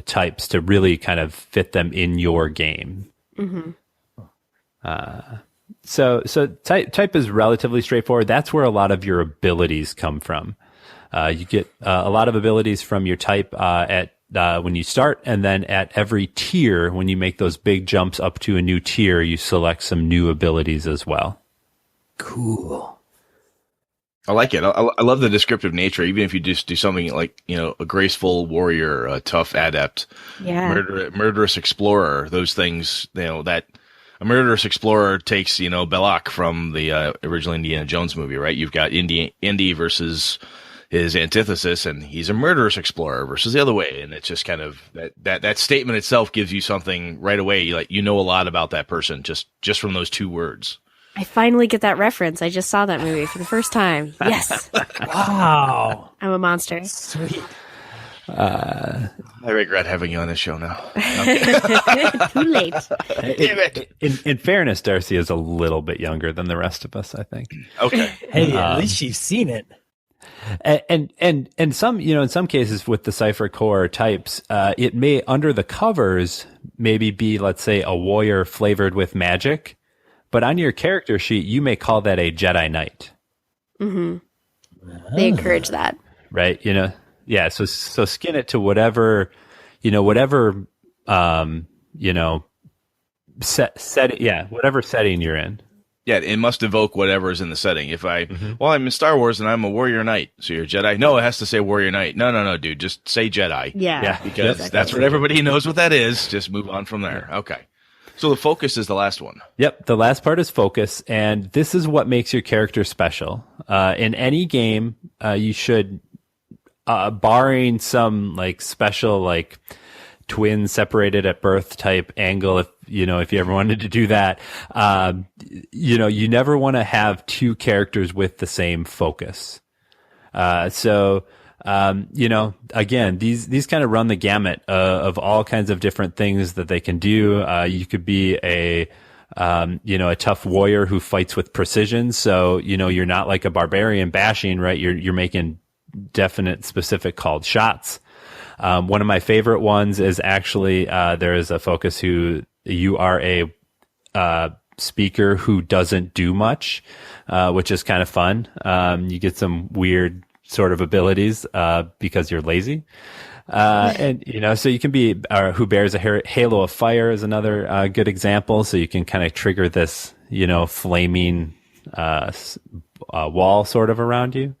types to really kind of fit them in your game. Mm-hmm. So type is relatively straightforward. That's where a lot of your abilities come from. You get a lot of abilities from your type when you start, and then at every tier, when you make those big jumps up to a new tier, you select some new abilities as well. Cool. I like it. I love the descriptive nature, even if you just do something like, a graceful warrior, a tough adept, murderous explorer, those things, that a murderous explorer takes, Belloc from the original Indiana Jones movie, right? You've got Indy versus his antithesis, and he's a murderous explorer versus the other way. And it's just kind of that statement itself gives you something right away. Like, a lot about that person just from those two words. I finally get that reference. I just saw that movie for the first time. Yes. Wow. I'm a monster. Sweet. I regret having you on this show now. Too late. In fairness, Darcy is a little bit younger than the rest of us, I think. Okay. Hey, at least you've seen it. And some, in some cases with the Cypher core types, it may under the covers maybe be, let's say, a warrior flavored with magic, but on your character sheet you may call that a Jedi Knight. Mm-hmm. They encourage that, right? Yeah. So skin it to whatever, whatever setting you're in. Yeah, it must evoke whatever is in the setting. If I'm in Star Wars and I'm a warrior knight, so you're a Jedi. No, it has to say warrior knight. No, dude, just say Jedi. Yeah. Because exactly. That's what everybody knows what that is. Just move on from there. Okay. So the focus is the last one. Yep, the last part is focus, and this is what makes your character special. In any game, you should, barring some special twin separated at birth type angle, if you ever wanted to do that, you never want to have two characters with the same focus. So Again, these kind of run the gamut of all kinds of different things that they can do. You could be a tough warrior who fights with precision. So, you're not like a barbarian bashing, right? You're making definite, specific called shots. One of my favorite ones is actually, there is a focus who you are a, speaker who doesn't do much, which is kind of fun. You get some weird sort of abilities, because you're lazy. So you can be, who bears a halo of fire is another, good example. So you can kind of trigger this, flaming, wall sort of around you.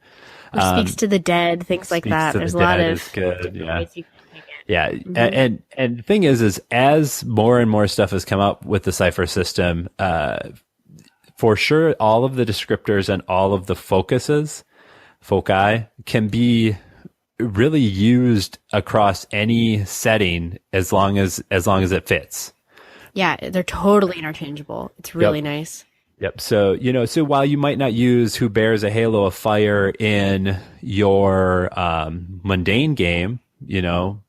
Or speaks to the dead, things like that. There's a lot of good. Yeah. ways you can take it. Yeah. Mm-hmm. And the thing is as more and more stuff has come up with the Cypher system, for sure, all of the descriptors and all of the foci can be really used across any setting as long as it fits. Yeah, they're totally interchangeable. It's really nice. Yep. So, so while you might not use who bears a halo of fire in your mundane game,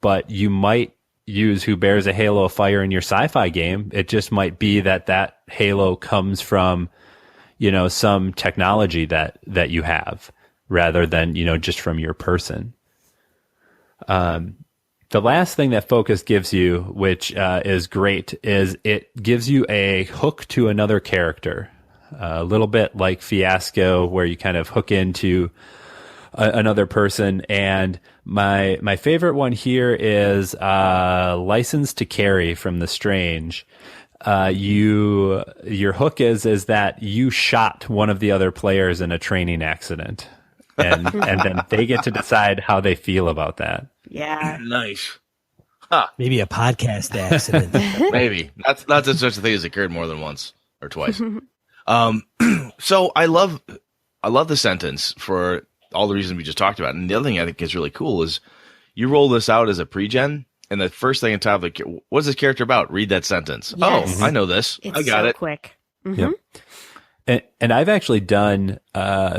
but you might use who bears a halo of fire in your sci-fi game. It just might be that halo comes from, some technology that you have rather than, just from your person. The last thing that focus gives you, which is great, is it gives you a hook to another character. A little bit like Fiasco, where you kind of hook into another person. And my favorite one here is License to Carry from The Strange. Your hook is that you shot one of the other players in a training accident, and then they get to decide how they feel about that. Yeah. Nice. Maybe a podcast accident. Maybe. Not that such a thing has occurred more than once or twice. So I love the sentence for all the reasons we just talked about. And the other thing I think is really cool is you roll this out as a pre-gen, and the first thing on top of the, what's this character about? Read that sentence. Yes. Oh, I know this. It's I got so it. quick. Mm-hmm. Yep. And I've actually done,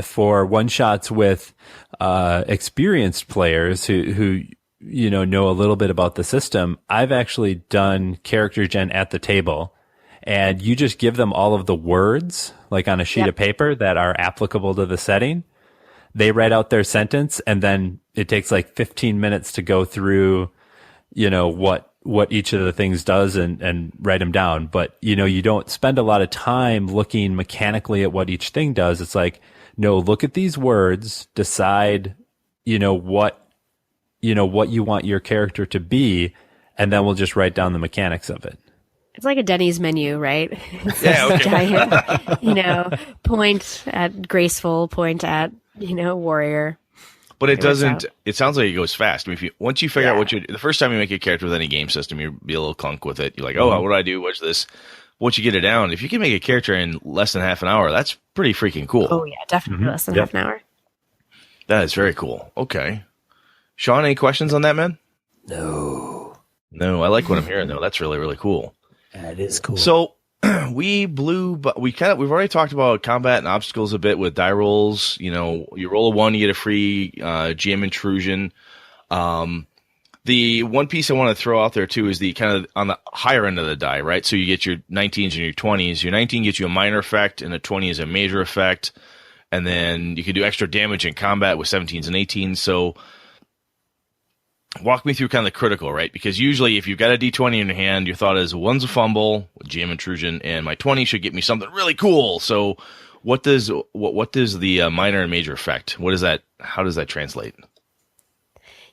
for one shots with, experienced players who know a little bit about the system. I've actually done character gen at the table, and you just give them all of the words, like on a sheet of paper, that are applicable to the setting. They write out their sentence, and then it takes like 15 minutes to go through, what each of the things does and write them down. But, you don't spend a lot of time looking mechanically at what each thing does. It's like, no, look at these words, decide, what you want your character to be, and then we'll just write down the mechanics of it. It's like a Denny's menu, right? Yeah, okay. Giant, point at graceful, point at, warrior. But it doesn't. It sounds like it goes fast. I mean, once you figure out the first time you make a character with any game system, you'll be a little clunk with it. You're like, oh, what do I do? What's this? Once you get it down, if you can make a character in less than half an hour, that's pretty freaking cool. Oh yeah, definitely less than half an hour. That is very cool. Okay, Sean, any questions on that, man? No. I like what I'm hearing though. That's really, really cool. That is cool. So we've already talked about combat and obstacles a bit with die rolls. You roll a 1, you get a free GM intrusion. The one piece I want to throw out there too is the kind of on the higher end of the die, right? So you get your 19s and your 20s. Your 19 gets you a minor effect, and a 20 is a major effect. And then you can do extra damage in combat with 17s and 18s. So walk me through kind of the critical, right? Because usually if you've got a D20 in your hand, your thought is 1's a fumble, GM intrusion, and my 20 should get me something really cool. So what does the minor and major effect? What is that? How does that translate?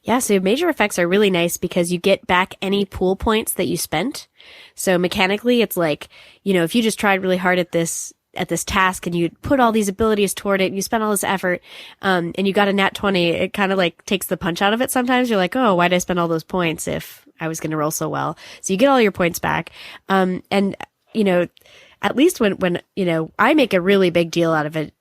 Yeah, so major effects are really nice because you get back any pool points that you spent. So mechanically, it's like, if you just tried really hard at this task and you put all these abilities toward it, and you spent all this effort, and you got a nat 20, it kind of like takes the punch out of it sometimes. You're like, oh, why did I spend all those points if I was going to roll so well? So you get all your points back. And, at least when I make a really big deal out of it,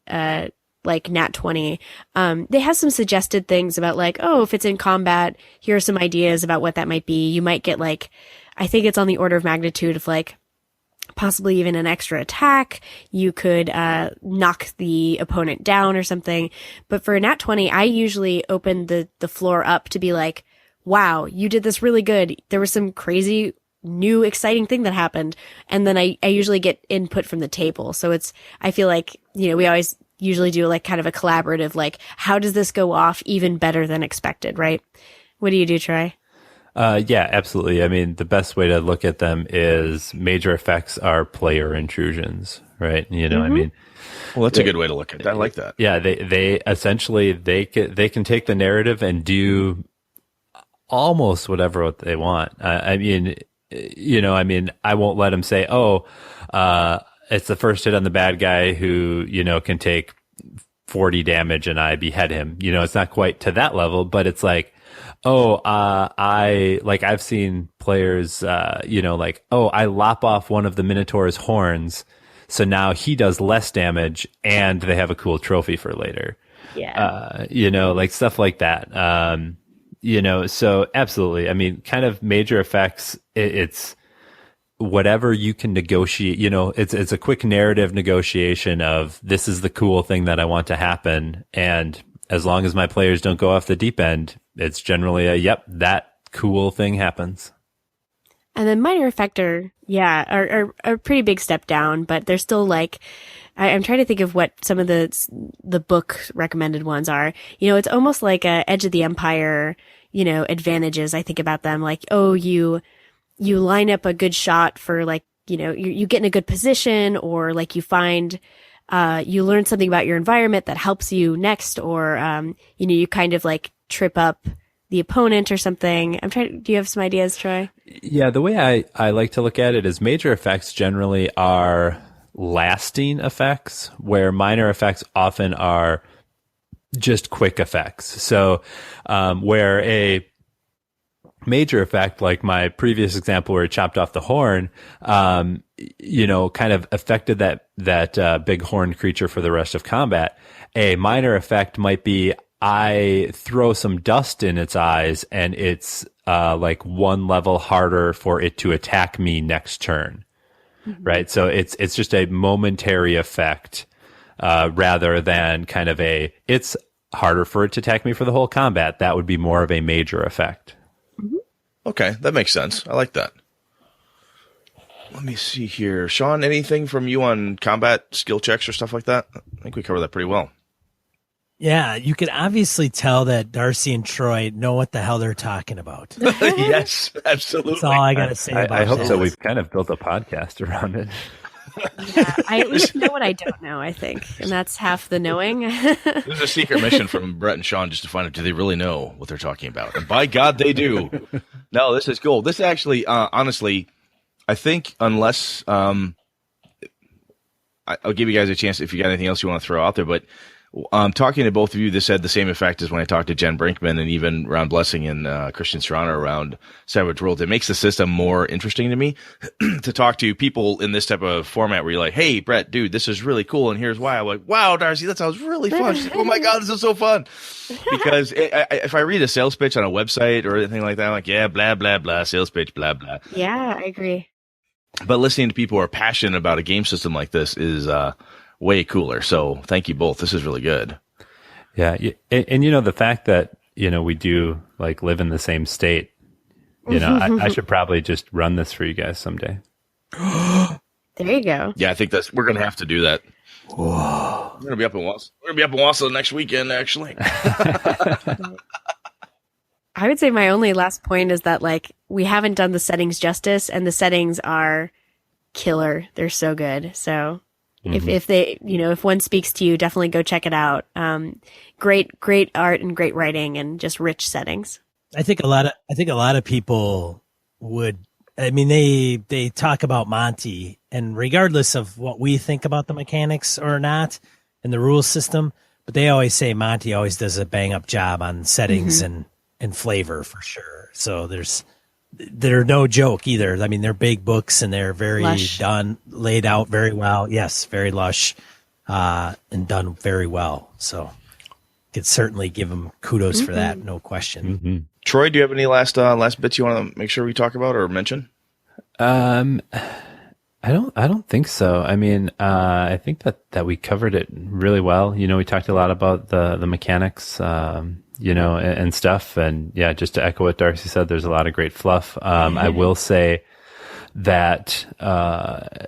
like nat 20, they have some suggested things about like, oh, if it's in combat, here are some ideas about what that might be. You might get like, I think it's on the order of magnitude of like possibly even an extra attack. You could knock the opponent down or something. But for a nat 20, I usually open the floor up to be like, wow, you did this really good. There was some crazy new exciting thing that happened. And then I usually get input from the table. So I feel like, we always usually do like kind of a collaborative, like, how does this go off even better than expected, right? What do you do, Troy? Yeah, absolutely. I mean, the best way to look at them is major effects are player intrusions, right? I mean, well, that's a good way to look at it. I like that. Yeah, they essentially they can take the narrative and do almost whatever they want. I mean, I won't let them say, it's the first hit on the bad guy who can take 40 damage and I behead him. It's not quite to that level, but it's like, I've seen players, I lop off one of the Minotaur's horns, so now he does less damage, and they have a cool trophy for later. Yeah. Like stuff like that. So absolutely. I mean, kind of major effects. It's whatever you can negotiate. It's a quick narrative negotiation of this is the cool thing that I want to happen, and as long as my players don't go off the deep end, it's generally that cool thing happens. And then minor effect are a pretty big step down, but they're still like, I'm trying to think of what some of the book recommended ones are. It's almost like a Edge of the Empire, advantages. I think about them like, you line up a good shot for like, you get in a good position, or like you find, you learn something about your environment that helps you next, or, you kind of like trip up the opponent or something. Do you have some ideas, Troy? Yeah, the way I like to look at it is major effects generally are lasting effects, where minor effects often are just quick effects. So, where a major effect, like my previous example where it chopped off the horn, kind of affected that big horned creature for the rest of combat. A minor effect might be I throw some dust in its eyes and it's like one level harder for it to attack me next turn. Mm-hmm. Right? So it's just a momentary effect rather than kind of it's harder for it to attack me for the whole combat. That would be more of a major effect. Mm-hmm. Okay, that makes sense. I like that. Let me see here. Sean, anything from you on combat skill checks or stuff like that? I think we covered that pretty well. Yeah, you can obviously tell that Darcy and Troy know what the hell they're talking about. Yes, absolutely. That's all I got to say about I hope this. so. We've kind of built a podcast around it. Yeah, I at least know what I don't know, I think. And that's half the knowing. There's a secret mission from Brett and Sean just to find out, do they really know what they're talking about? And by God, they do. No, this is cool. This actually, honestly, I think unless I'll give you guys a chance if you got anything else you want to throw out there, but talking to both of you, this had the same effect as when I talked to Jen Brinkman and even Ron Blessing and Christian Serrano around Savage Worlds. It makes the system more interesting to me to talk to people in this type of format where you're like, hey, Brett, dude, this is really cool, and here's why. I'm like, wow, Darcy, that sounds really fun. She's like, oh, my God, this is so fun. Because if I read a sales pitch on a website or anything like that, I'm like, yeah, blah, blah, blah, sales pitch, blah, blah. Yeah, I agree. But listening to people who are passionate about a game system like this is way cooler. So thank you both. This is really good. Yeah. And the fact that, we do like live in the same state, I should probably just run this for you guys someday. There you go. Yeah, I think we're going to have to do that. Whoa. We're going to be up in Wausau next weekend, actually. I would say my only last point is that like we haven't done the settings justice, and the settings are killer. They're so good. So if they, if one speaks to you, definitely go check it out. Great art and great writing and just rich settings. I think a lot of people would, they talk about Monte, and regardless of what we think about the mechanics or not and the rules system, but they always say Monte always does a bang up job on settings and flavor for sure. So they're no joke either. I mean, they're big books and they're very lush. Laid out very well. Yes, very lush and done very well. So could certainly give them kudos for that, no question. Mm-hmm. Troy, do you have any last bits you want to make sure we talk about or mention? I I don't think so. I mean, I think that we covered it really well. You know, we talked a lot about the mechanics, you know, and stuff. And yeah, just to echo what Darcy said, there's a lot of great fluff. I will say that, and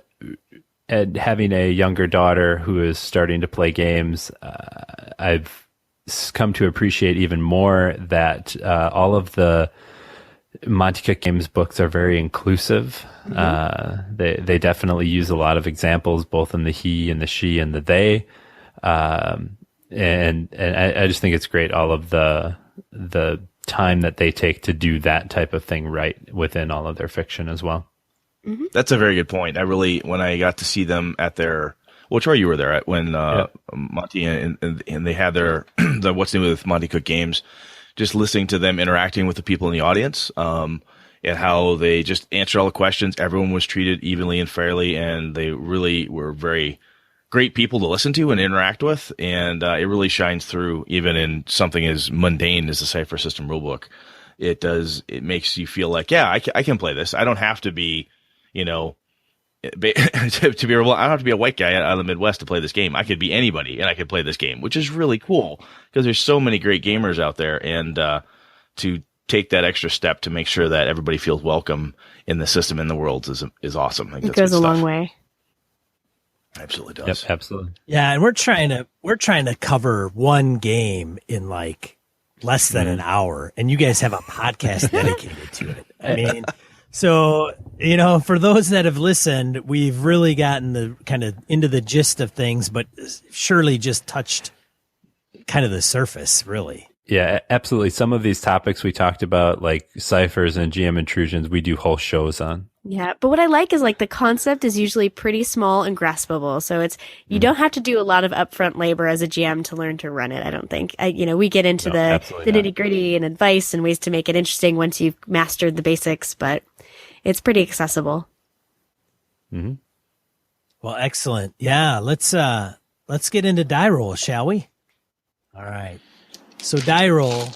having a younger daughter who is starting to play games, I've come to appreciate even more that, all of the Monte Cook Games books are very inclusive. They definitely use a lot of examples, both in the he and the she and the they. And I just think it's great, all of the time that they take to do that type of thing right within all of their fiction as well. That's a very good point. When I got to see them at their, well, Troy, you were there at when Monty and they had their the What's New with Monte Cook Games. Just listening to them interacting with the people in the audience, and how they just answered all the questions. Everyone was treated evenly and fairly, and they really were very great people to listen to and interact with. And it really shines through, even in something as mundane as the Cypher System rulebook. It makes you feel like, yeah, I can play this. I don't have to be, you know, I don't have to be a white guy out of the Midwest to play this game. I could be anybody and I could play this game, which is really cool because there's so many great gamers out there. And to take that extra step to make sure that everybody feels welcome in the system, in the world is awesome. I think it goes a long way. Absolutely does. Yep, absolutely. Yeah, and we're trying to cover one game in like less than an hour, and you guys have a podcast dedicated to it. I mean, so, you know, for those that have listened, we've really gotten the kind of into the gist of things, but surely just touched kind of the surface, really. Yeah, absolutely. Some of these topics we talked about, like ciphers and GM intrusions, we do whole shows on. Yeah, but what I like is like the concept is usually pretty small and graspable. So it's, you don't have to do a lot of upfront labor as a GM to learn to run it, I don't think. We get into the nitty gritty and advice and ways to make it interesting once you've mastered the basics, but it's pretty accessible. Mm-hmm. Well, excellent. Yeah, let's get into die roll, shall we? All right. So die roll,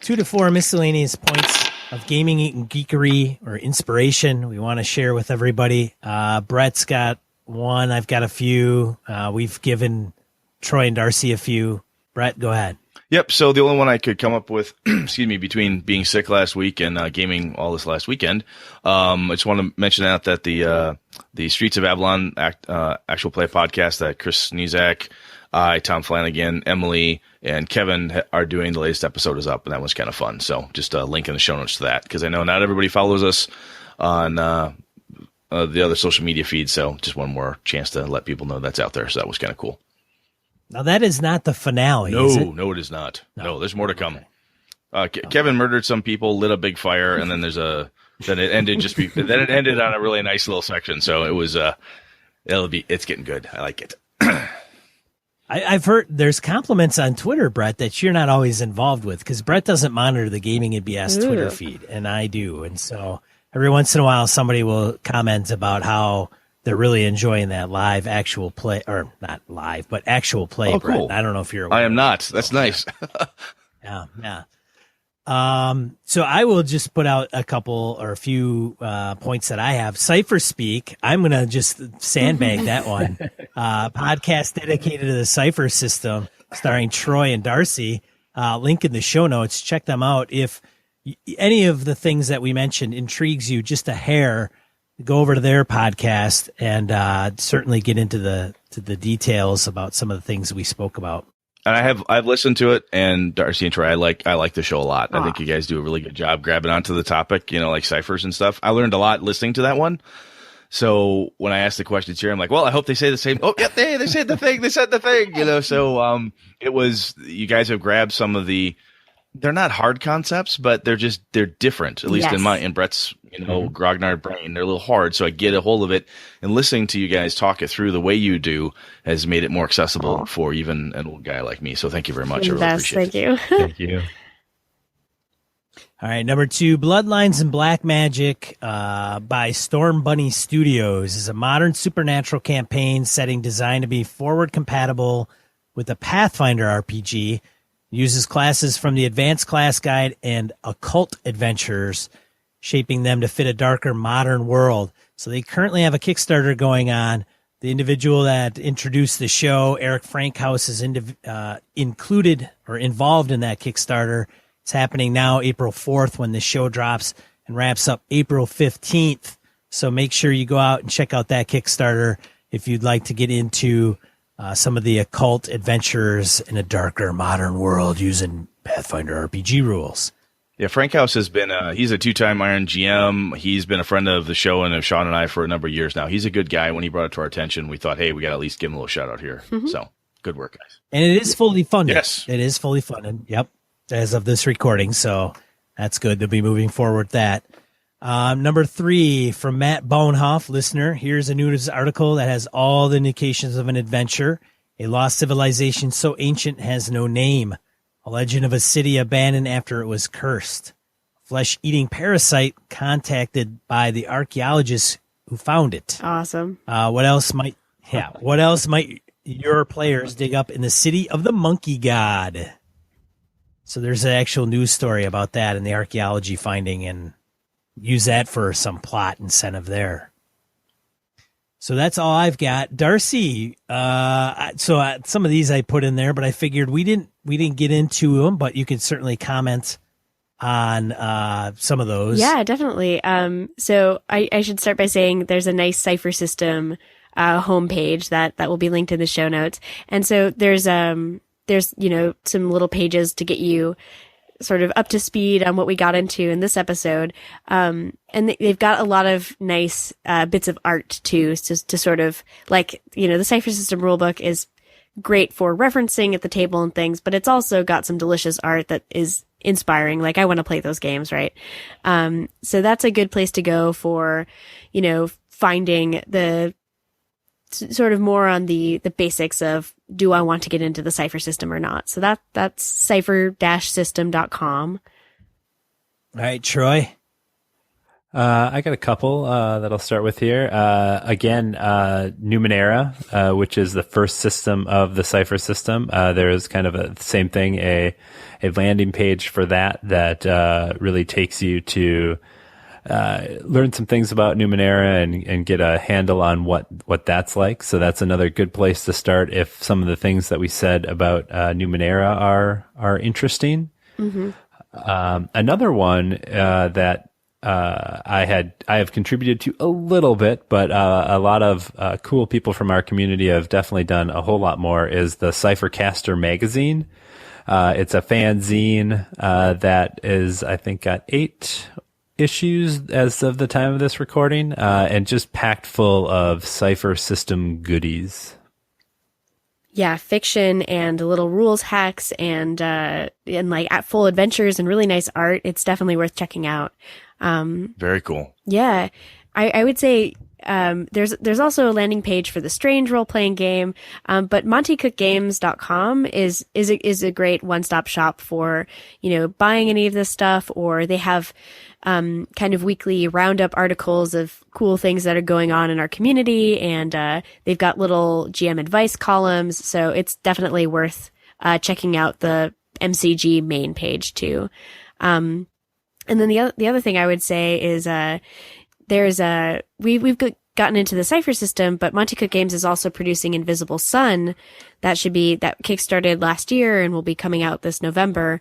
2 to 4 miscellaneous points of gaming and geekery or inspiration we want to share with everybody. Brett's got one. I've got a few. We've given Troy and Darcy a few. Brett, go ahead. Yep. So the only one I could come up with, between being sick last week and gaming all this last weekend, I just want to mention out that the Streets of Avalon actual play podcast that Chris Nizak, Tom Flanagan, Emily, and Kevin are doing, the latest episode is up, and that was kind of fun. So just a link in the show notes to that, because I know not everybody follows us on the other social media feeds. So just one more chance to let people know that's out there. So that was kind of cool. Now that is not the finale. Is it? No, it is not. No, there's more to come. Okay. Kevin murdered some people, lit a big fire, and then then it ended on a really nice little section. So it was it's getting good. I like it. I've heard there's compliments on Twitter, Brett, that you're not always involved with, because Brett doesn't monitor the Gaming and BS Twitter feed, and I do. And so every once in a while, somebody will comment about how they're really enjoying that live actual play, or not live, but actual play, oh, Brett. Cool. I don't know if you're aware. I am not. That's nice. Yeah. So I will just put out a couple or a few points that I have. Cypher Speak, I'm going to just sandbag that one. Podcast dedicated to the Cypher System, starring Troy and Darcy. Link in the show notes. Check them out. If any of the things that we mentioned intrigues you just a hair, go over to their podcast and certainly get into the details about some of the things we spoke about. And I've listened to it, and Darcy and Troy, I like the show a lot. I think you guys do a really good job grabbing onto the topic, like ciphers and stuff. I learned a lot listening to that one. So when I asked the questions here, I'm like, well, I hope they say the same. Oh, yeah, they said the thing. They said the thing, So it was, you guys have grabbed some of they're not hard concepts, but they're different, at least in Brett's, grognard brain. They're a little hard, so I get a hold of it. And listening to you guys talk it through the way you do has made it more accessible for even an old guy like me. So thank you very much. I really appreciate it. Thank you. All right, number 2, Bloodlines and Black Magic by Storm Bunny Studios is a modern supernatural campaign setting designed to be forward compatible with a Pathfinder RPG. Uses classes from the Advanced Class Guide and Occult Adventures, shaping them to fit a darker modern world. So they currently have a Kickstarter going on. The individual that introduced the show, Eric Frankhouse, is included or involved in that Kickstarter. It's happening now April 4th when the show drops and wraps up April 15th. So make sure you go out and check out that Kickstarter if you'd like to get into some of the occult adventures in a darker modern world using Pathfinder RPG rules. Yeah, Frank House has been, he's a 2-time Iron GM. He's been a friend of the show and of Sean and I for a number of years now. He's a good guy. When he brought it to our attention, we thought, hey, we got to at least give him a little shout out here. Mm-hmm. So good work, guys. And it is fully funded. Yes. It is fully funded. Yep. As of this recording. So that's good. They'll be moving forward with that. Number 3 from Matt Bonehoff, listener. Here's a news article that has all the indications of an adventure. A lost civilization so ancient has no name. A legend of a city abandoned after it was cursed. Flesh-eating parasite contacted by the archaeologists who found it. Awesome. What else might your players dig up in the city of the monkey god? So there's an actual news story about that and the archaeology finding, and use that for some plot incentive there. So that's all I've got. Darcy, some of these I put in there, but I figured we didn't get into them, but you could certainly comment on some of those. Yeah, definitely. So I should start by saying there's a nice Cypher System homepage that will be linked in the show notes. And so there's some little pages to get you sort of up to speed on what we got into in this episode. And they've got a lot of nice bits of art too, to sort of like, the Cypher System rulebook is great for referencing at the table and things, but it's also got some delicious art that is inspiring. Like, I want to play those games, right? So that's a good place to go for, finding the sort of more on the basics of, do I want to get into the Cypher System or not? So that's cypher-system.com. All right, Troy. I got a couple that I'll start with here. Again, Numenera, which is the first system of the Cypher System. There is kind of the same thing, a landing page for that really takes you to learn some things about Numenera and get a handle on what that's like. So that's another good place to start if some of the things that we said about Numenera are interesting. Mm-hmm. Another one that I have contributed to a little bit, but a lot of cool people from our community have definitely done a whole lot more, is the Cyphercaster magazine. It's a fanzine that is, I think, got 8 issues as of the time of this recording, and just packed full of Cypher System goodies. Yeah, fiction and little rules hacks and like at full adventures and really nice art. It's definitely worth checking out. Very cool. Yeah, I would say there's also a landing page for the Strange role-playing game, but MonteCookGames.com is a great one-stop shop for buying any of this stuff, or they have kind of weekly roundup articles of cool things that are going on in our community, and they've got little GM advice columns, so it's definitely worth checking out the MCG main page too. And then the other thing I would say is we've gotten into the Cypher System, but Monte Cook Games is also producing Invisible Sun. That kickstarted last year and will be coming out this November,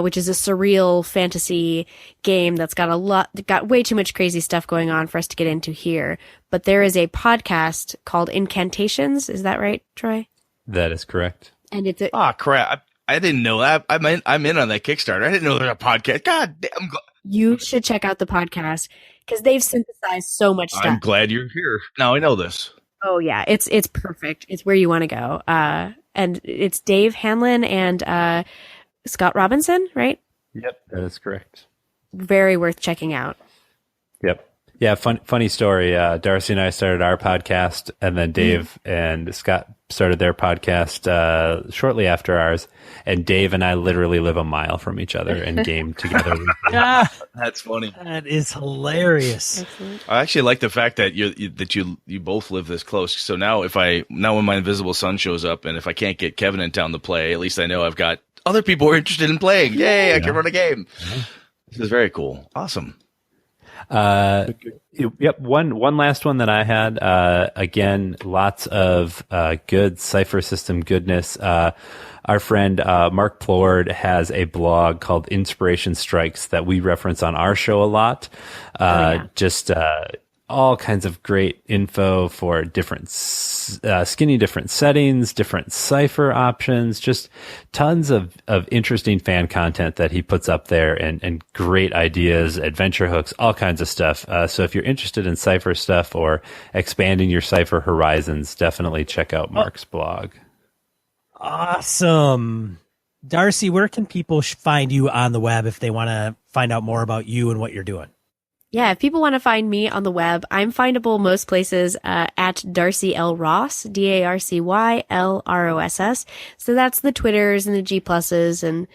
which is a surreal fantasy game that's got way too much crazy stuff going on for us to get into here. But there is a podcast called Incantations. Is that right, Troy? That is correct. And it's crap. I didn't know that. I'm in on that Kickstarter. I didn't know there was a podcast. God damn. You should check out the podcast because they've synthesized so much stuff. I'm glad you're here. Now I know this. Oh yeah, it's perfect. It's where you want to go. And it's Dave Hanlon and Scott Robinson, right? Yep, that is correct. Very worth checking out. Yep. Yeah, funny story. Darcy and I started our podcast, and then Dave and Scott started their podcast shortly after ours. And Dave and I literally live a mile from each other and game together. That's funny. That is hilarious. Excellent. I actually like the fact that you both live this close. So now when my Invisible Sun shows up, and if I can't get Kevin in town to play, at least I know I've got other people who are interested in playing. Yay! I can run a game. This is very cool. Awesome. Yep. One last one that I had. Again, lots of good Cypher System goodness. Our friend Mark Plord has a blog called Inspiration Strikes that we reference on our show a lot. Just all kinds of great info for different different settings, different Cypher options, just tons of interesting fan content that he puts up there, and great ideas, adventure hooks, all kinds of stuff. So if you're interested in Cypher stuff or expanding your Cypher horizons, definitely check out Mark's blog. Awesome. Darcy, where can people find you on the web if they want to find out more about you and what you're doing? Yeah, if people want to find me on the web, I'm findable most places at Darcy L. Ross, DarcyLRoss. So that's the Twitters and the G+, and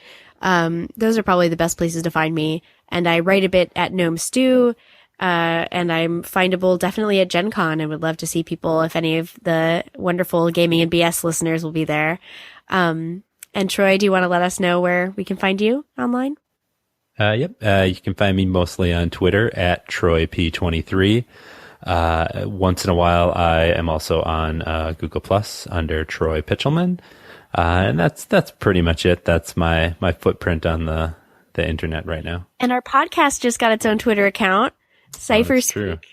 those are probably the best places to find me. And I write a bit at Gnome Stew, and I'm findable definitely at Gen Con. I would love to see people, if any of the wonderful Gaming and BS listeners will be there. And Troy, do you want to let us know where we can find you online? Yep. You can find me mostly on Twitter at TroyP23. Once in a while, I am also on Google Plus under Troy Pitchelman. And that's pretty much it. That's my footprint on the internet right now. And our podcast just got its own Twitter account, Cypher Speak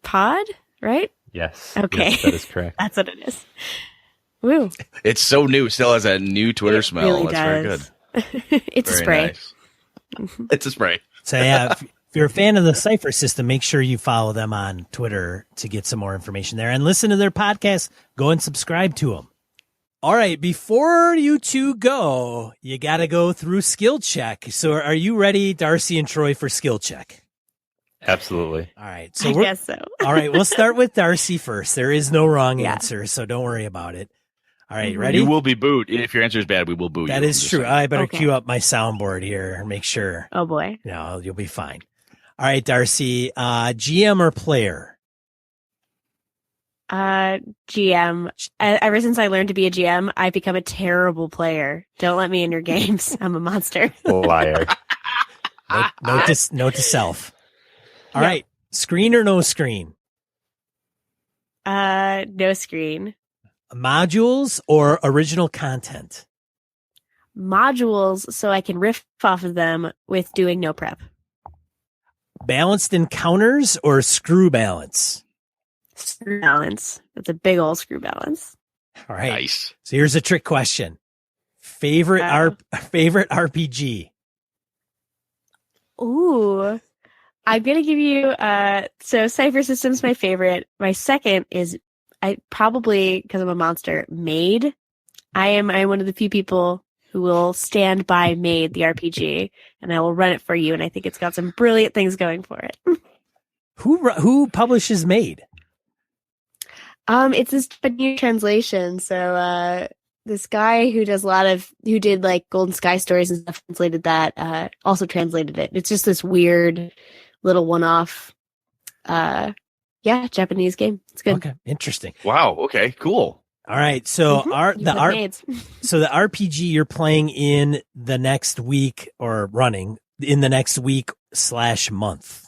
Pod, right? Yes. Okay. Yes, that is correct. That's what it is. Woo. It's so new. It still has that new Twitter smell. Really That's does. very good. It's Very a spray. nice. It's a spray. So yeah, if you're a fan of the Cypher System, make sure you follow them on Twitter to get some more information there and listen to their podcast. Go and subscribe to them. All right. Before you two go, you got to go through skill check. So are you ready, Darcy and Troy, for skill check? Absolutely. All right. So I guess so. All right. We'll start with Darcy first. There is no wrong answer, so don't worry about it. All right. Ready? You will be booed. If your answer is bad, we will boo you. That is true. I better Okay. cue up my soundboard here and make sure. Oh boy. No, you'll be fine. All right, Darcy. GM or player? GM. Ever since I learned to be a GM, I've become a terrible player. Don't let me in your games. I'm a monster. Liar. Note to self. All right. Screen or no screen? No screen. Modules or original content? Modules, so I can riff off of them with doing no prep. Balanced encounters or screw balance? Screw balance. That's a big old screw balance. All right. Nice. So here's a trick question. Favorite favorite RPG? Ooh. I'm gonna give you so Cypher System's my favorite. My second is probably because I'm a monster, Maid. I'm one of the few people who will stand by Maid, the RPG, and I will run it for you. And I think it's got some brilliant things going for it. Who publishes Maid? It's this new translation. So this guy who did like Golden Sky Stories and stuff translated that. Also translated it. It's just this weird little one-off. Japanese game. It's good. Okay, interesting. Wow. Okay. Cool. All right, so Mm-hmm. the RPG you're playing in the next week or running in the next week/month.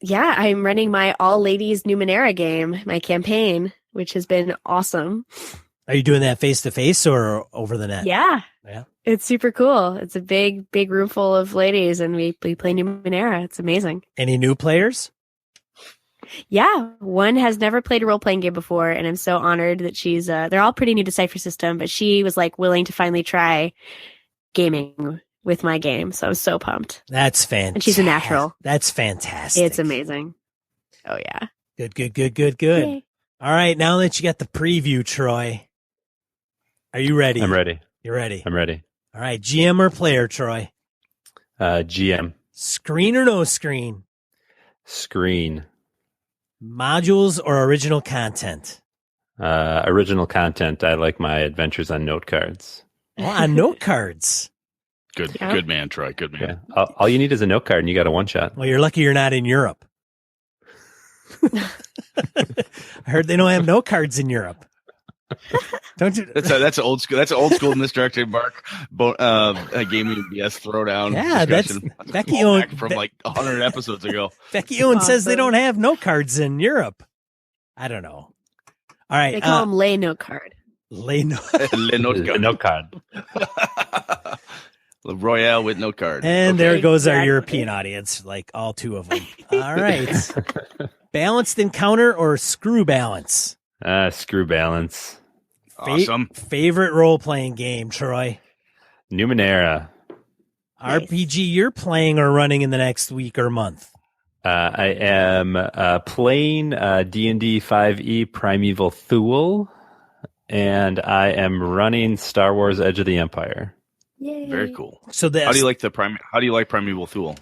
Yeah, I'm running my all ladies Numenera game, my campaign, which has been awesome. Are you doing that face to face or over the net? Yeah. Yeah. It's super cool. It's a big room full of ladies and we play Numenera. It's amazing. Any new players? Yeah, one has never played a role-playing game before, and I'm so honored that she's, they're all pretty new to Cypher System, but she was, like, willing to finally try gaming with my game, so I was so pumped. That's fantastic. And she's a natural. That's fantastic. It's amazing. Oh, yeah. Good. Yay. All right, now that you got the preview, Troy, are you ready? I'm ready. You're ready? I'm ready. All right, GM or player, Troy? GM. Screen or no screen? Screen. Modules or original content? Original content. I like my adventures on note cards. Well, on note cards. Good. Yeah. Good man, Troy. Good man. Yeah. All you need is a note card and you got a one shot. Well, you're lucky you're not in Europe. I heard they don't have note cards in Europe. Don't you? That's old school. That's old school misdirected Mark. Gaming BS throwdown. Yeah, that's Becky Owen from like 100 episodes ago. Becky Owen says they don't have note cards in Europe. I don't know. All right, they call them lay note card. Lay note. Note card. The Royale with note card. And there goes our European audience, like all two of them. All right. Balanced encounter or screw balance? Screw balance. Awesome. Favorite role-playing game, Troy? Numenera. Nice. RPG you're playing or running in the next week or month? I am playing D&D 5e Primeval Thule, and I am running Star Wars Edge of the Empire. Yay. Very cool. So How do you like Primeval Thule?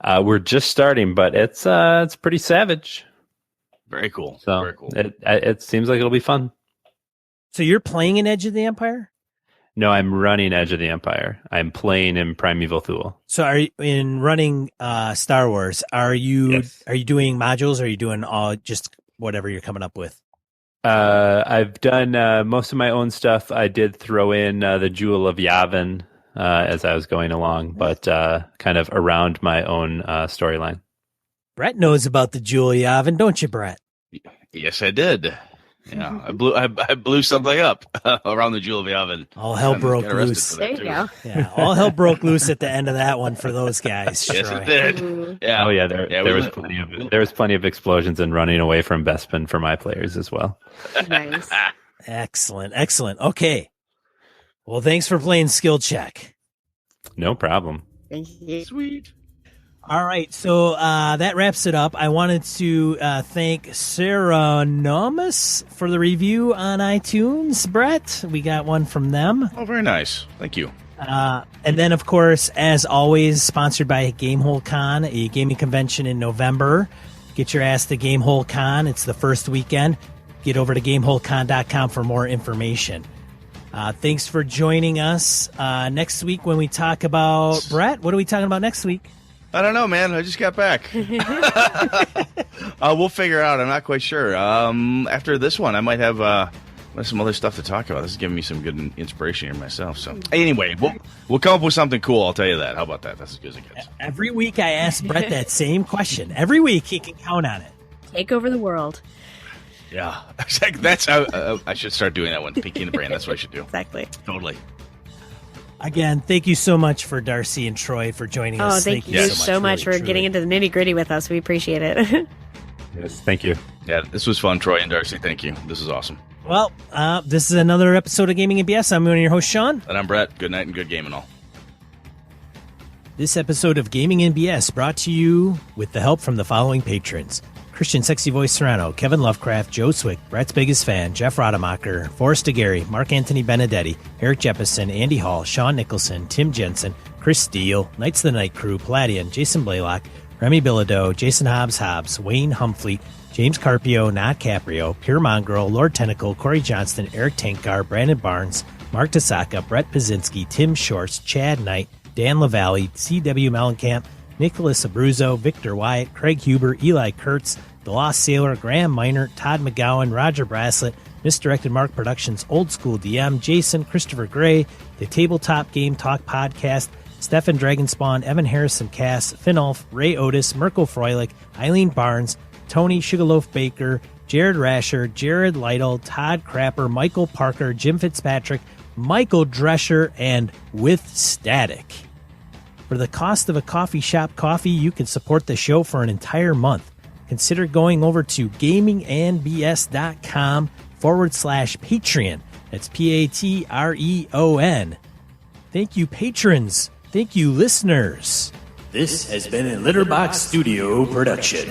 We're just starting, but it's pretty savage. Very cool. So Very cool. It seems like it'll be fun. So you're playing in Edge of the Empire? No, I'm running Edge of the Empire. I'm playing in Primeval Thule. So are you in running Star Wars? Are you doing modules or are you doing all just whatever you're coming up with? I've done most of my own stuff. I did throw in the Jewel of Yavin as I was going along, but kind of around my own storyline. Brett knows about the Jewel Yavin, don't you, Brett? Yes, I did. Yeah, I blew something up around the Jewel of Yavin. All hell broke loose. There you go. Yeah, all hell broke loose at the end of that one for those guys. Yes, Troy. it did. Mhm. Yeah. Oh yeah, there was plenty of explosions and running away from Bespin for my players as well. Nice. Excellent. Okay. Well, thanks for playing Skill Check. No problem. Thank you. Sweet. All right, so that wraps it up. I wanted to thank Sarah Nomus for the review on iTunes, Brett. We got one from them. Oh, very nice. Thank you. And then, of course, as always, sponsored by Gamehole Con, a gaming convention in November. Get your ass to Gamehole Con. It's the first weekend. Get over to GameholeCon.com for more information. Thanks for joining us. Next week when we talk about... Brett, what are we talking about next week? I don't know, man. I just got back. We'll figure it out. I'm not quite sure. After this one, I might have some other stuff to talk about. This is giving me some good inspiration here myself. So anyway, we'll come up with something cool. I'll tell you that. How about that? That's as good as it gets. Every week I ask Brett that same question. Every week he can count on it. Take over the world. Yeah, that's how I should start doing that one. Pinky in the brain. That's what I should do. Exactly. Totally. Again, thank you so much for Darcy and Troy for joining us. Thank you so much for getting into the nitty gritty with us. We appreciate it. Yes, thank you. Yeah, this was fun, Troy and Darcy. Thank you. This is awesome. Well, this is another episode of Gaming and BS. I'm one of your host, Sean. And I'm Brett. Good night and good game and all. This episode of Gaming and BS brought to you with the help from the following patrons. Christian Sexy Voice Serrano, Kevin Lovecraft, Joe Swick, Brett's Biggest Fan, Jeff Rademacher, Forrest DeGary, Mark Anthony Benedetti, Eric Jeppesen, Andy Hall, Sean Nicholson, Tim Jensen, Chris Steele, Knights of the Night Crew, Palladian, Jason Blaylock, Remy Bilodeau, Jason Hobbs, Wayne Humphrey, James Carpio, Not Caprio, Pure Mongrel, Lord Tentacle, Corey Johnston, Eric Tankar, Brandon Barnes, Mark Tasaka, Brett Pazinski, Tim Shorts, Chad Knight, Dan LaValle, C.W. Mellencamp, Nicholas Abruzzo, Victor Wyatt, Craig Huber, Eli Kurtz, The Lost Sailor, Graham Minor, Todd McGowan, Roger Braslett, Misdirected Mark Productions, Old School DM, Jason, Christopher Gray, the Tabletop Game Talk Podcast, Stefan Dragonspawn, Evan Harrison Cass, Finolf, Ray Otis, Mirko Froelich, Eileen Barnes, Tony Sugarloaf Baker, Jared Rasher, Jared Lytle, Todd Crapper, Michael Parker, Jim Fitzpatrick, Michael Drescher, and With Static. For the cost of a coffee shop coffee, you can support the show for an entire month. Consider going over to gamingandbs.com/Patreon. That's Patreon. Thank you, patrons. Thank you, listeners. This has been a Litterbox Studio production.